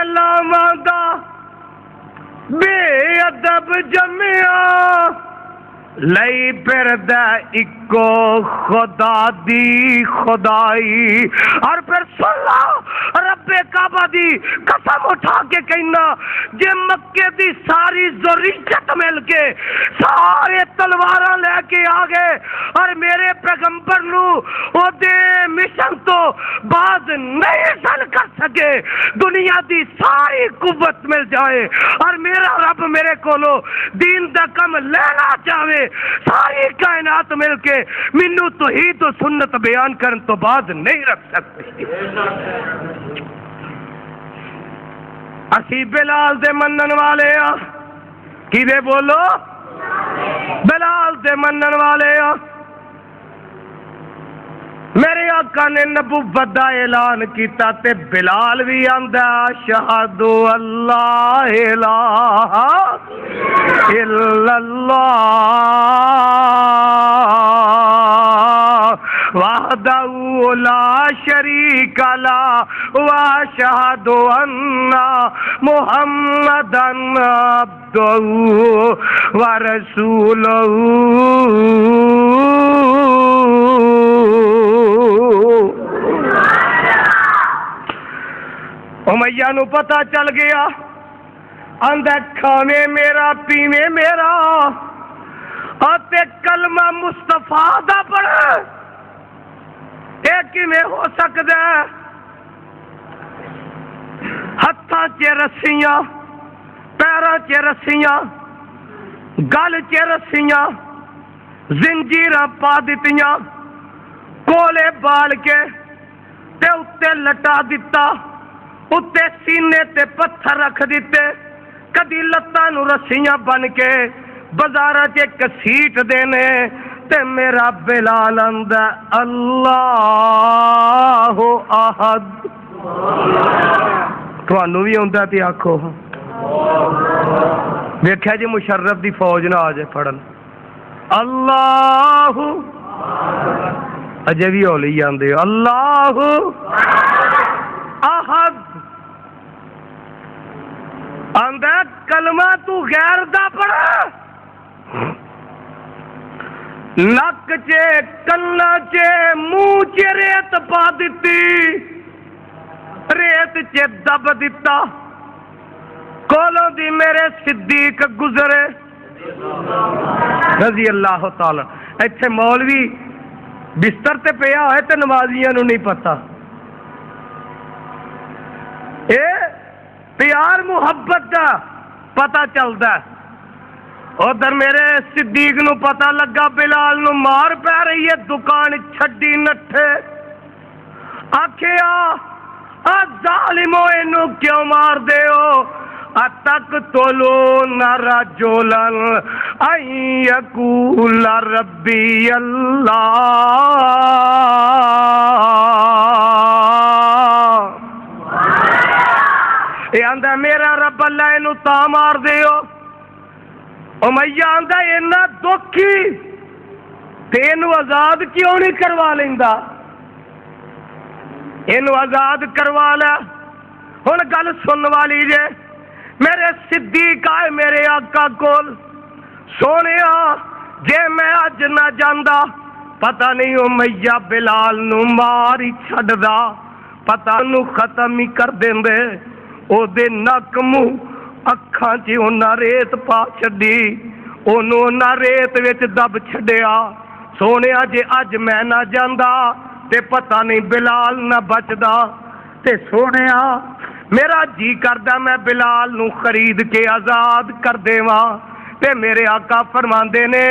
علامہ دا بے ادب جمیا، لئی پھردا اکو خدا دی خدائی، اور پھر سن لو رب کعبہ دی قسم اٹھا کے کہنا جے مکے دی ساری ذریت مل کے سارے تلواراں لے کے آ گئے اور میرے پیغمبر نو او دے مشن تو باز نہیں سن کر سکے، دنیا دی ساری قوت مل جائے اور میرا رب میرے کولو دین دا کم لینا چاہے، ساری کائنات مل کے منو توحید و سنت بیان کرن تو بعد نہیں رکھ سکتے۔ اسی بلال دے منن والے ہاں، کی دے بولو بلال دے منن والے ہاں، میرے آقا نے نبوت دا اعلان کیتا تے بلال بھی آندا اشہد اللہ الہ الا اللہ وحدہ لا شریک لہ واشہد ان محمدًا عبدہ ورسولہ۔ امیہ نو پتہ چل گیا، آندا کھاویں میرا پیویں میرا، آتے کلمہ مصطفیٰ دا پڑھے، اے کیویں ہو سکدا ہے؟ ہتھاں چ رسیاں، پیراں چ رسیاں، گل چ رسیاں، زنجیراں پا دتیاں، کولے بال کے تے اتے لٹا دتا، اتے سینے تے پتھر رکھ دیتے، کدی لتاں نو رسیاں بن کے بازاراں چ کسیٹ دینے، تے میرا بلال آندا اللہ احد، تھانوں بھی آندا تے آکھو، ویکھیا جی مشرف دی فوج نہ آ جائے پڑھن اللہ، اجے بھی ہولی آندے اللہ احد، آندا کلمہ تو غیر دا پڑھا، نک چے کنا چے منہ چے ریت پا دتی، ریت چے دب دتا، کولوں دی میرے صدیق گزرے رضی اللہ تعالی، ایتھے مولوی بستر تے پیا ہے تے نمازیاں نو نہیں پتا، اے پیار محبت دا پتا چلدا ہے، ادھر میرے صدیق نو پتا لگا بلال نو مار پہ رہی ہے، دکان چھڈی نٹھے، آکھیا ظالمو اینو کیوں مار دے ہو، اتقتلون رجلا ان یقول ربی اللہ، یہ آندا میرا رب اللہ اینو تا مار دے ہو، امیہ آندا اینا دکھی تینو آزاد کیوں نہیں کروا لیندا، اینو آزاد کروا لے، ہن گل سن والی جے، میرے صدیق آئے میرے آقا کول، سونیا جے میں اج نہ جاندا پتہ نہیں امیہ بلال نو مار ہی چھڑدا، پتہ نو ختم ہی کر دیندے، او دے نک منہ اکھاں چ انہاں ریت پا چھڈی، اونوں انہاں ریت وچ دب چھڈیا۔ سونیا جے اج میں نہ جاندا تے پتہ نہیں بلال نہ بچدا، تے سونیا میرا جی کردا میں بلال نو خرید کے آزاد کر دیواں، تے میرے آقا فرماندے نے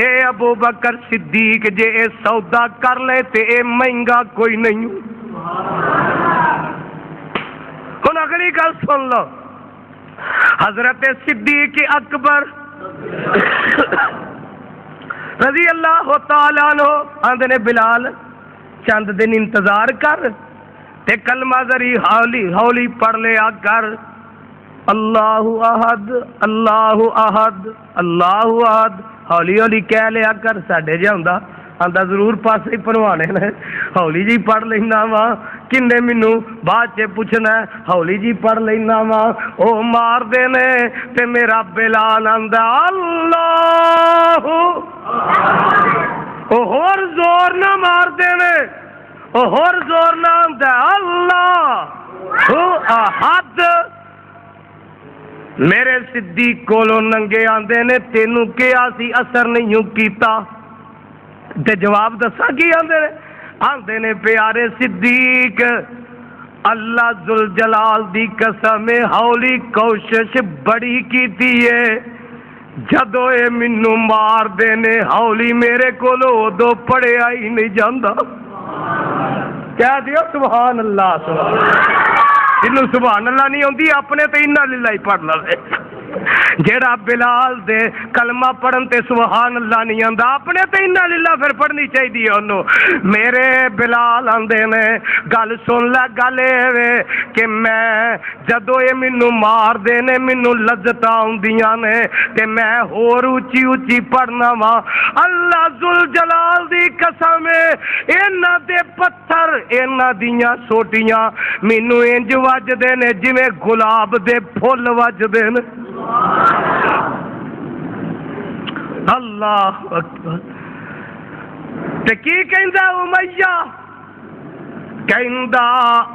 اے ابو بکر صدیق جے اے سودا کر لے تے اے مہنگا کوئی نہیں۔ ہن اگلی گل سن لو، حضرت صدیق اکبر رضی اللہ تعالیٰ عنہ آندے نے بلال چند دن انتظار کر تے کلمہ ذری ہولی ہولی پڑھ لیا کر، اللہ احد اللہ احد اللہ احد، ہولی ہولی کہہ لیا کر۔ ساڈے جے ہوندا آندا ضرور پاسے ہی پڑھوانے نے، ہولی جی پڑھ لینا وا، کنے مینوں بعد چ پوچھنا ہے ہولی جی پڑھ لینا وا، او مار دے نے تے میرا بلال آندا اللہ، او ہور زور نہ مار دے نے، او ہور زور نہ آندا اللہ احد۔ میرے صدیق کولوں ننگے آندے نے تینوں کیا سی اثر نہیں کیتا، تے جواب دسا کی آندے نے؟ آندے نے پیارے صدیق اللہ ذوالجلال دی قسم ہولی کوشش بڑی کیتی ہے، جدو اے مینوں مار دے نے ہولی میرے کولوں ادو پڑھیا ہی نہیں جاندا۔ کہہ دیو سبحان اللہ سبحان اللہ، جنوں سبحان اللہ نہیں ہوندی اپنے تے انا للہ ہی پڑھ لے، جیڑا بلال دے کلمہ پڑھن تے سبحان اللہ نہیں آندا اپنے تے انا للہ پھر پڑھنی چاہیے انہوں۔ میرے بلال آندے نے گل سن لے، گل اے کہ میں جدو یہ مینوں مار دے نے مینوں لذتاں آوندیاں نے تے میں ہور اونچی اونچی پڑھنا وا، اللہ ذوالجلال دی قسم انہاں دے پتھر انہاں دیاں سوٹیاں مینوں انج وجدے نے جویں گلاب دے پھل وجدے نے۔ اللہ اکبر۔ تے کی کہندا امیہ؟ کہندا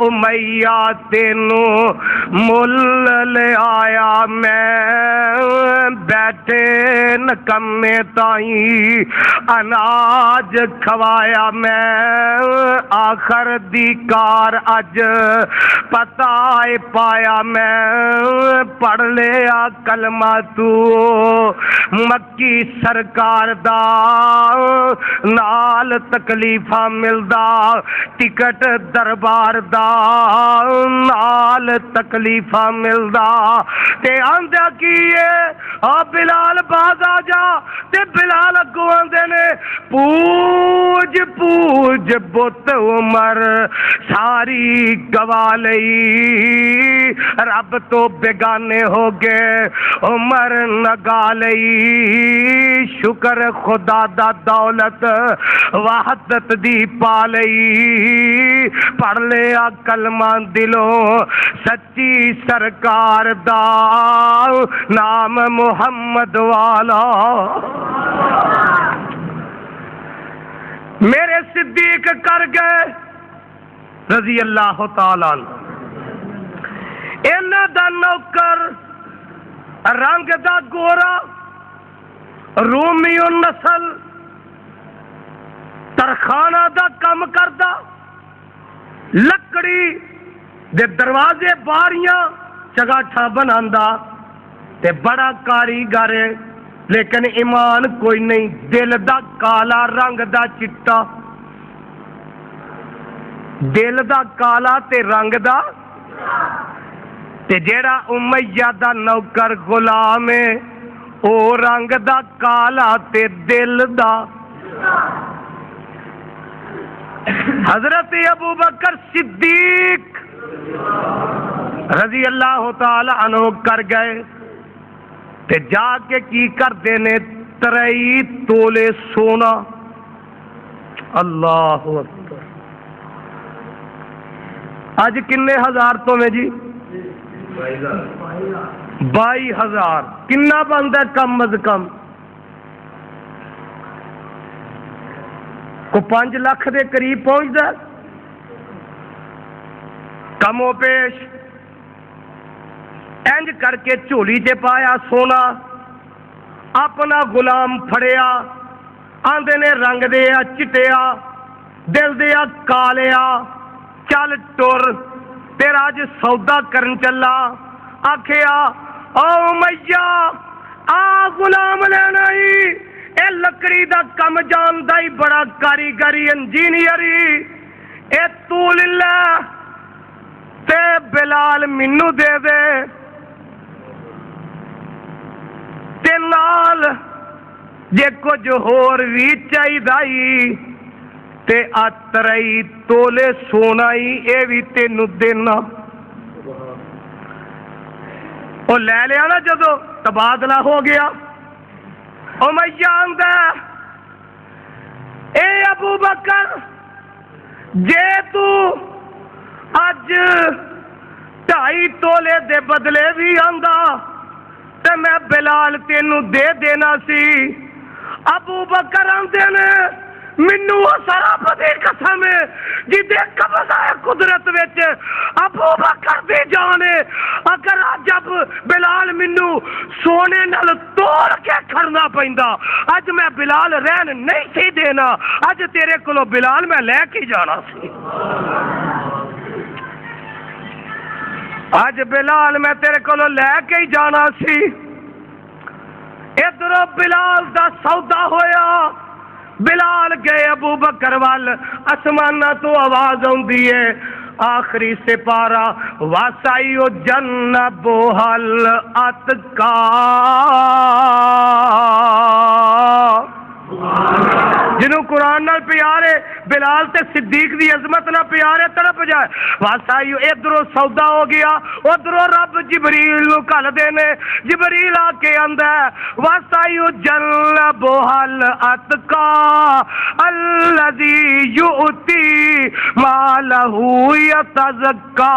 امیہ تینوں مل لے آیا میں، بیٹھے نکمے تائیں اناج کھوایا میں، آخر دی کار اج پتہ پایا میں، پڑھ لیا کلمہ تو مکی سرکار دا، نال تکلیفاں ملدا ٹکٹ دربار دا، نال تکلیفاں ملدا تے آندیا کیے آ بلال باز آ جا، تے بلال اگوں آندے نے پوج پوج بت عمر ساری گوا لئی، رب تو بیگانے ہو گئے عمر نگا لئی، شکر خدا دا دولت وحدت دی پا لئی، پڑھ لیا کلمہ دلوں سچی سرکار دا، نام محمد والا۔ میرے صدیق کر گئے رضی اللہ تعالیٰ عنہ، انہاں دا نوکر رنگ دا گورا رومی النسل ترخانہ دا کم کردا، لکڑی دے دروازے باریاں چگاٹھا بناندا تے بڑا کاریگر ہے، لیکن ایمان کوئی نہیں، دل دا کالا رنگ دا چٹا، دل دا کالا تے رنگ دا، تے جیڑا امیہ دا نوکر غلام ہے او رنگ دا کالا تے دل دا۔ حضرت ابو بکر صدیق رضی اللہ تعالی عنہ کر گئے تے جا کے کی کر دینے 23 تولے سونا۔ اللہ اکبر۔ آج کنے ہزار تو میں جی 22,000 کنا بنتا ہے کم از کم؟ کو 5 لاکھ دے قریب پہنچتا کمو پیش انج کر کے جھولی چ پایا سونا اپنا غلام پھڑیا آندے نے رنگ دیا چٹیا دل دیا کالیا چل ٹر تیرا اج سودا کرن چلا آکھیا او میاں آ غلام لینا ہی اے لکڑی دا کم جاندا ہی بڑا کاریگری انجینئری اے تو للہ تے بلال مینوں دے دے تے نال جے کچھ ہور وی چاہیدائی تے اترئی تولے سونائی اے وی تینوں دینا او لے لیا نا جدو تبادلہ ہو گیا او میں جاندا اے ابو بکر جے تو اج 2.5 تولے دے بدلے بھی آندا تے میں بلال تینوں دے دینا سی ابو بکر آندے نے مینوں سراب دی قسم جدے قبضہ قدرت وچ ابو بکر دی جان اگر جب بلال مینوں سونے نال توڑ کے کھڑنا پیندا اج میں بلال رہن نہیں سی دینا اج تیرے کولو بلال میں لے کے جانا سی اج بلال میں تیرے کولو لے کے ہی جانا سی ادھر بلال دا سودا ہویا بلال گئے ابو بکر وال آسمانہ تو آواز آندی ہے آخری سپارہ واسائیو جنبو حل اتقا جنہوں قرآن نال پیارے بلال تے صدیق دی عظمت نہ پیارے تڑپ جائے واسائیو ادھروں سودا ہو گیا ادھروں رب جبریل نو کل دینے جبریل آ کے اندہ واسائیو جنب حل اتقا الذی یؤتی مالہ یتزکا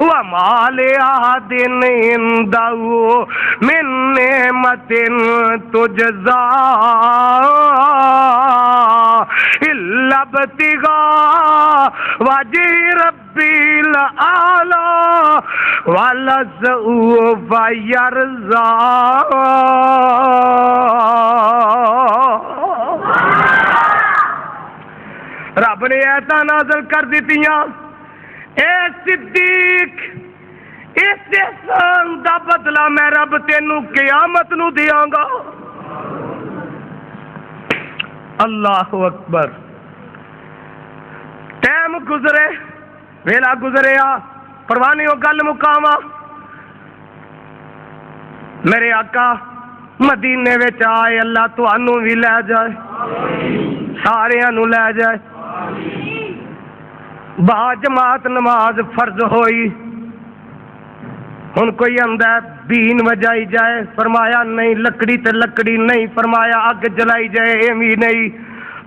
ومال احد عندہ من نعمت تجزا الا ابتغاء وجه ربی الاعلی ولسوف یرضی رب نے ایتا نازل کر دیتیاں اے صدیق اس احسان دا بدلہ میں رب تینوں قیامت نو دیاں گا اللہ اکبر ٹائم گزرے ویلا گزریا پروانی ہو گل مقامہ میرے آقا مدینے وچ آئے اللہ تو انو بھی لے جائے سارے انو لے جائے با جماعت نماز فرض ہوئی ہن کوئی اندہ بین وجائی جائے فرمایا نہیں لکڑی تے لکڑی نہیں فرمایا اگ جلائی جائے ایمی نہیں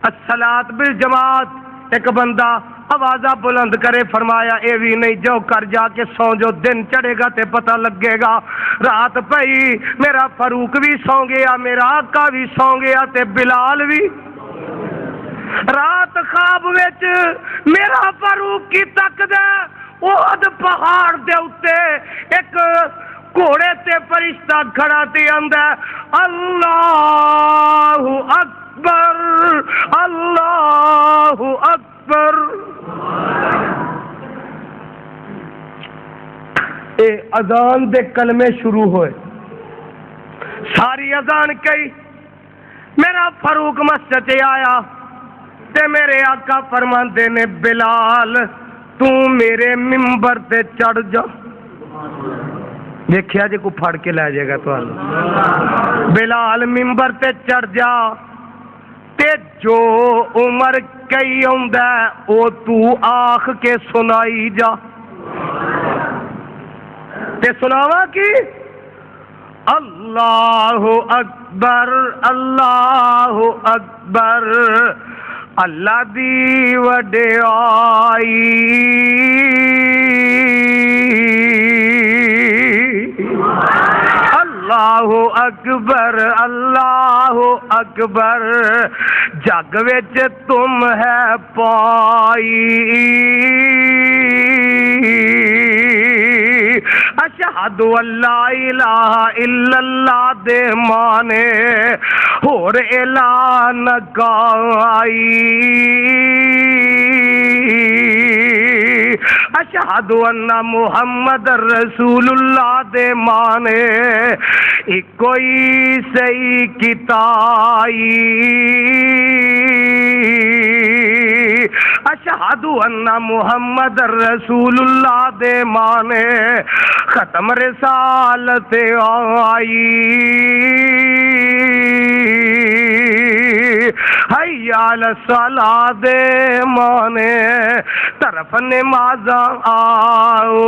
الصلاۃ بالجماعت ایک بندہ آوازہ بلند کرے فرمایا ایوی نہیں جو کر جا کے سو جو دن چڑھے گا تے پتہ لگے گا رات پئی میرا فاروق بھی سو گیا میرا آقا بھی سو گیا تے بلال بھی رات خواب وچ میرا فاروق کی تک دے احد پہاڑ دے اتے ایک گھوڑے تے فرشتہ کھڑا تے آندا اللہ اکبر اللہ اکبر اے اذان دے کلمے شروع ہوئے ساری اذان کئی میرا فاروق مسجد آیا تے میرے آقا فرماندے نے بلال تو میرے ممبر تے چڑھ جا دیکھیا جے کو پھڑ کے لے جائے گا تو بلال ممبر تے چڑھ جا تے جو عمر کئی ہوندہ او تو آخ کے سنائی جا تے سناوا کی اللہ اکبر اللہ اکبر اللہ دی وڈیائی اللہ اکبر اللہ اکبر جگ وچ تم ہے پائی اشہد اللہ الہ الا اللہ دے مانے ہور الہ نہ کائی اشہد ان محمد رسول اللہ دے مانے کوئی صحیح کتائی اشہد ان محمد رسول اللہ دے مانے ختم رسالت آئی حی علی الصلاۃ دے مانے طرف نماز آؤ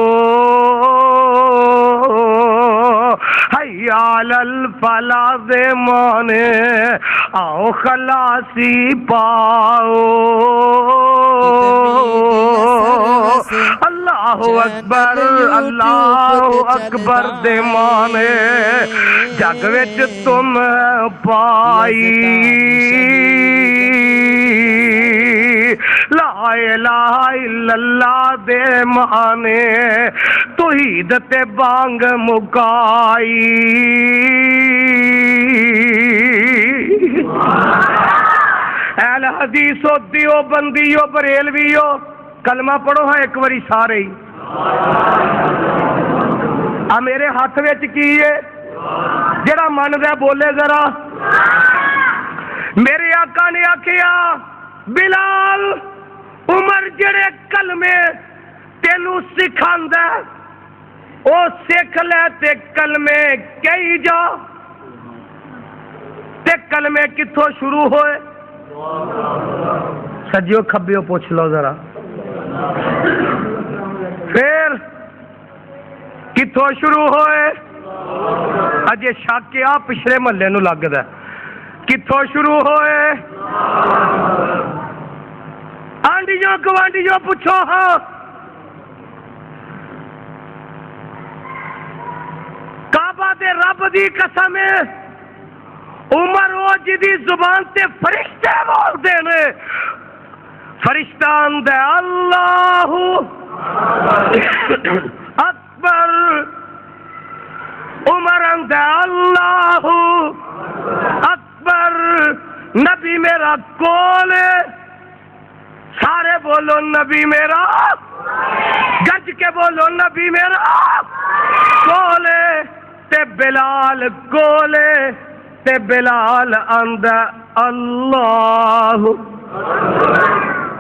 حی علی الفلاح دے مانے آؤ خلاصی پاؤ اللہ اکبر اللہ اکبر دے مانے جگ وچ تم پائی لا الہ الا اللہ دے مانے توحید تے بانگ مکائی اہل حدیثو دیو بندیو بریلویو کلمہ پڑھو ہاں ایک باری سارے ہی میرے ہاتھ وچ کی ہے جڑا من دے بولے ذرا میرے آقا نے آکھیا بلال عمر جڑے کلمے تینوں سکھاندا او سکھ لے تے کلمے کئی جا تے کلمے کتھوں شروع ہوئے سجیو کھبیو پوچھ لو ذرا پھر کتھوں شروع ہوئے اجے شک آ پچھلے محلے نو لگدا کتھوں شروع ہوئے آنڈیوں گوانڈیوں پوچھو ہاں کعبہ دے رب دی قسم عمر وہ جدی زبان تے فرشتے بول دے نے فرشتہ اندے اللہ اکبر عمر اندے اللہ اکبر نبی میرا کولے سارے بولو نبی میرا گج کے بولو نبی میرا کولے تے بلال کولے تے بلال اندے اللہ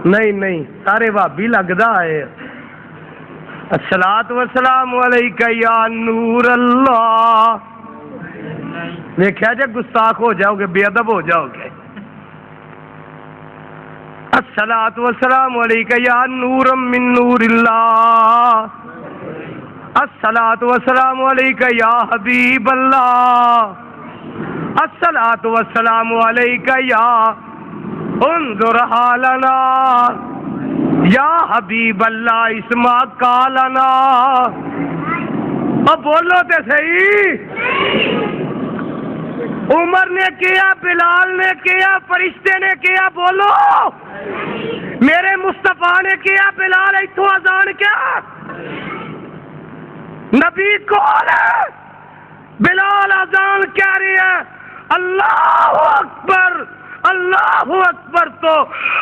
نہیں سارے بھابی لگدا ہے الصلاۃ والسلام علیک یا نور اللہ دیکھا جے گستاخ ہو جاؤ گے بے ادب ہو جاؤ گے الصلاۃ والسلام علیک یا نور من نور اللہ الصلاۃ والسلام علیک یا حبیب اللہ الصلاۃ والسلام علیک یا انظر حالنا یا حبیب اللہ اسما کالنا اب بولو تے صحیح عمر نے کیا بلال نے کیا فرشتے نے کیا بولو میرے مصطفیٰ نے کیا بلال ایتھوں اذان کیا نبی کون ہے بلال اذان کہہ رہی ہے اللہ اکبر تو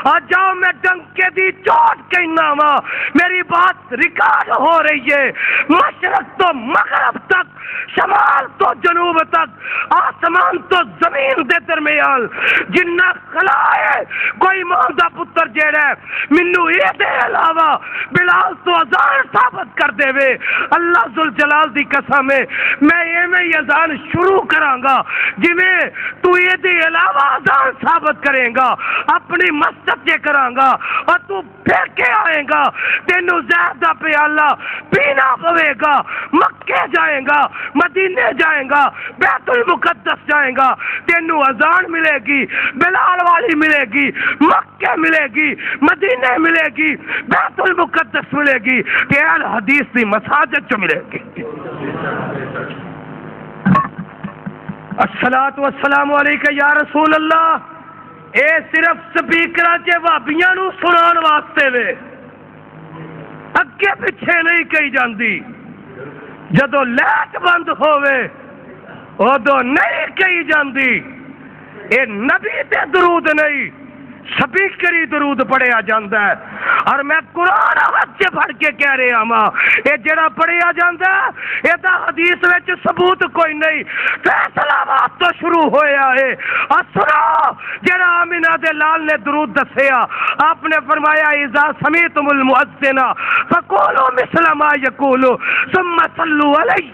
آ جاؤ میں ڈنکے دی چوٹ کہنا وا میری بات ریکارڈ ہو رہی ہے مشرق تو مغرب تک شمال تو جنوب تک آسمان تو زمین دے درمیان جنہ خلا ہے کوئی ماں دا پتر جیڑا ہے منو یہ دے علاوہ بلال تو اذان ثابت کر دے وے اللہ ذوالجلال دی قسم ہے میں یہ میں اذان شروع کراں گا جی میں تو یہ دے علاوہ اذان ثابت کریں گا اپنی مسجد کے کراں گا اور تو پھر کے آئیں گا تینو زہر دا پیالہ پینا پوے گا مکے جائیں گا مدینے جائیں گا بیت المقدس جائیں گا تینو اذان ملے گی بلال والی ملے گی مکے ملے گی مدینے ملے گی بیت المقدس ملے گی اہل حدیث دی مساجد جو ملے گی الصلاۃ والسلام علیک یا رسول اللہ اے صرف سپیکراں چ بھابیاں نوں سنان واسطے وے، اگے پیچھے نہیں کہی جاندی۔ جدو لائٹ بند ہووے ادو نہیں کہی جاندی۔ اے نبی تے درود نہیں، سپیکری درود پڑھیا جاندا ہے۔ اور میں قرآن ہاتھ سے پڑھ کے کہہ رہا ہاں، یہ جڑا پڑھیا جاندا ہے یہ تا حدیث وچ ثبوت کوئی نہیں، فیصلہ بات تو شروع ہویا ہے۔ اور سنو جڑا آمینہ دے لال نے درود دسیا، آپ نے فرمایا اذا سمیتم المؤذن فقولوا مثل ما یقول ثم صلوا علی،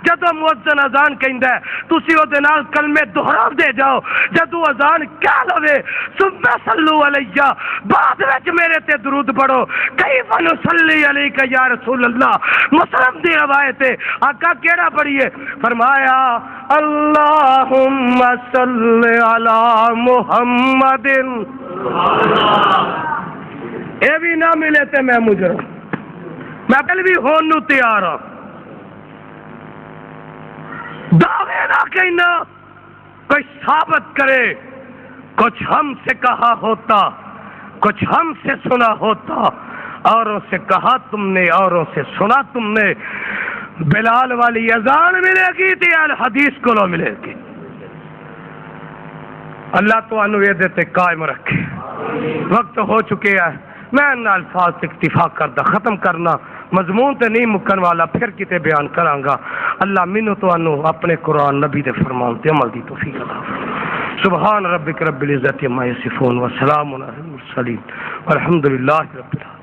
جدو مؤذن اذان کہندا ہے تسی او دے نال کلمے دہرا دے جاؤ، جدو اذان کہہ لوے ثم صلوا علی، بعد وچ میرے تے درود پڑھو۔ کیف نصلی علیک یا رسول اللہ، مسلم دی روایت ہے، آقا کیڑا پڑھیے؟ فرمایا اللہم صل علی محمد۔ اے بھی نہ ملے تے میں مجرم، میں کل بھی ہون نو تیار ہوں۔ دعوے نہ کہنا، کوئی ثابت کرے، کچھ ہم سے کہا ہوتا، کچھ ہم سے سنا ہوتا، اوروں سے کہا تم نے، اوروں سے سنا تم نے۔ بلال والی اذان ملے گی تے الحدیث کو لو ملے گی۔ اللہ تو انو یہ دیتے قائم رکھے۔ وقت ہو چکے ہیں، میں ان الفاظ سے اکتفا کردہ ختم کرنا، مضمون تے نہیں مکن والا پھر کتے بیان کرانگا۔ اللہ منو تو انو اپنے قرآن نبی دے فرمان تے عمل دی توفیق عطا فرمائے۔ سبحان ربک رب العزت عما یصفون وسلام علی المرسلین والحمد للہ رب العالمین۔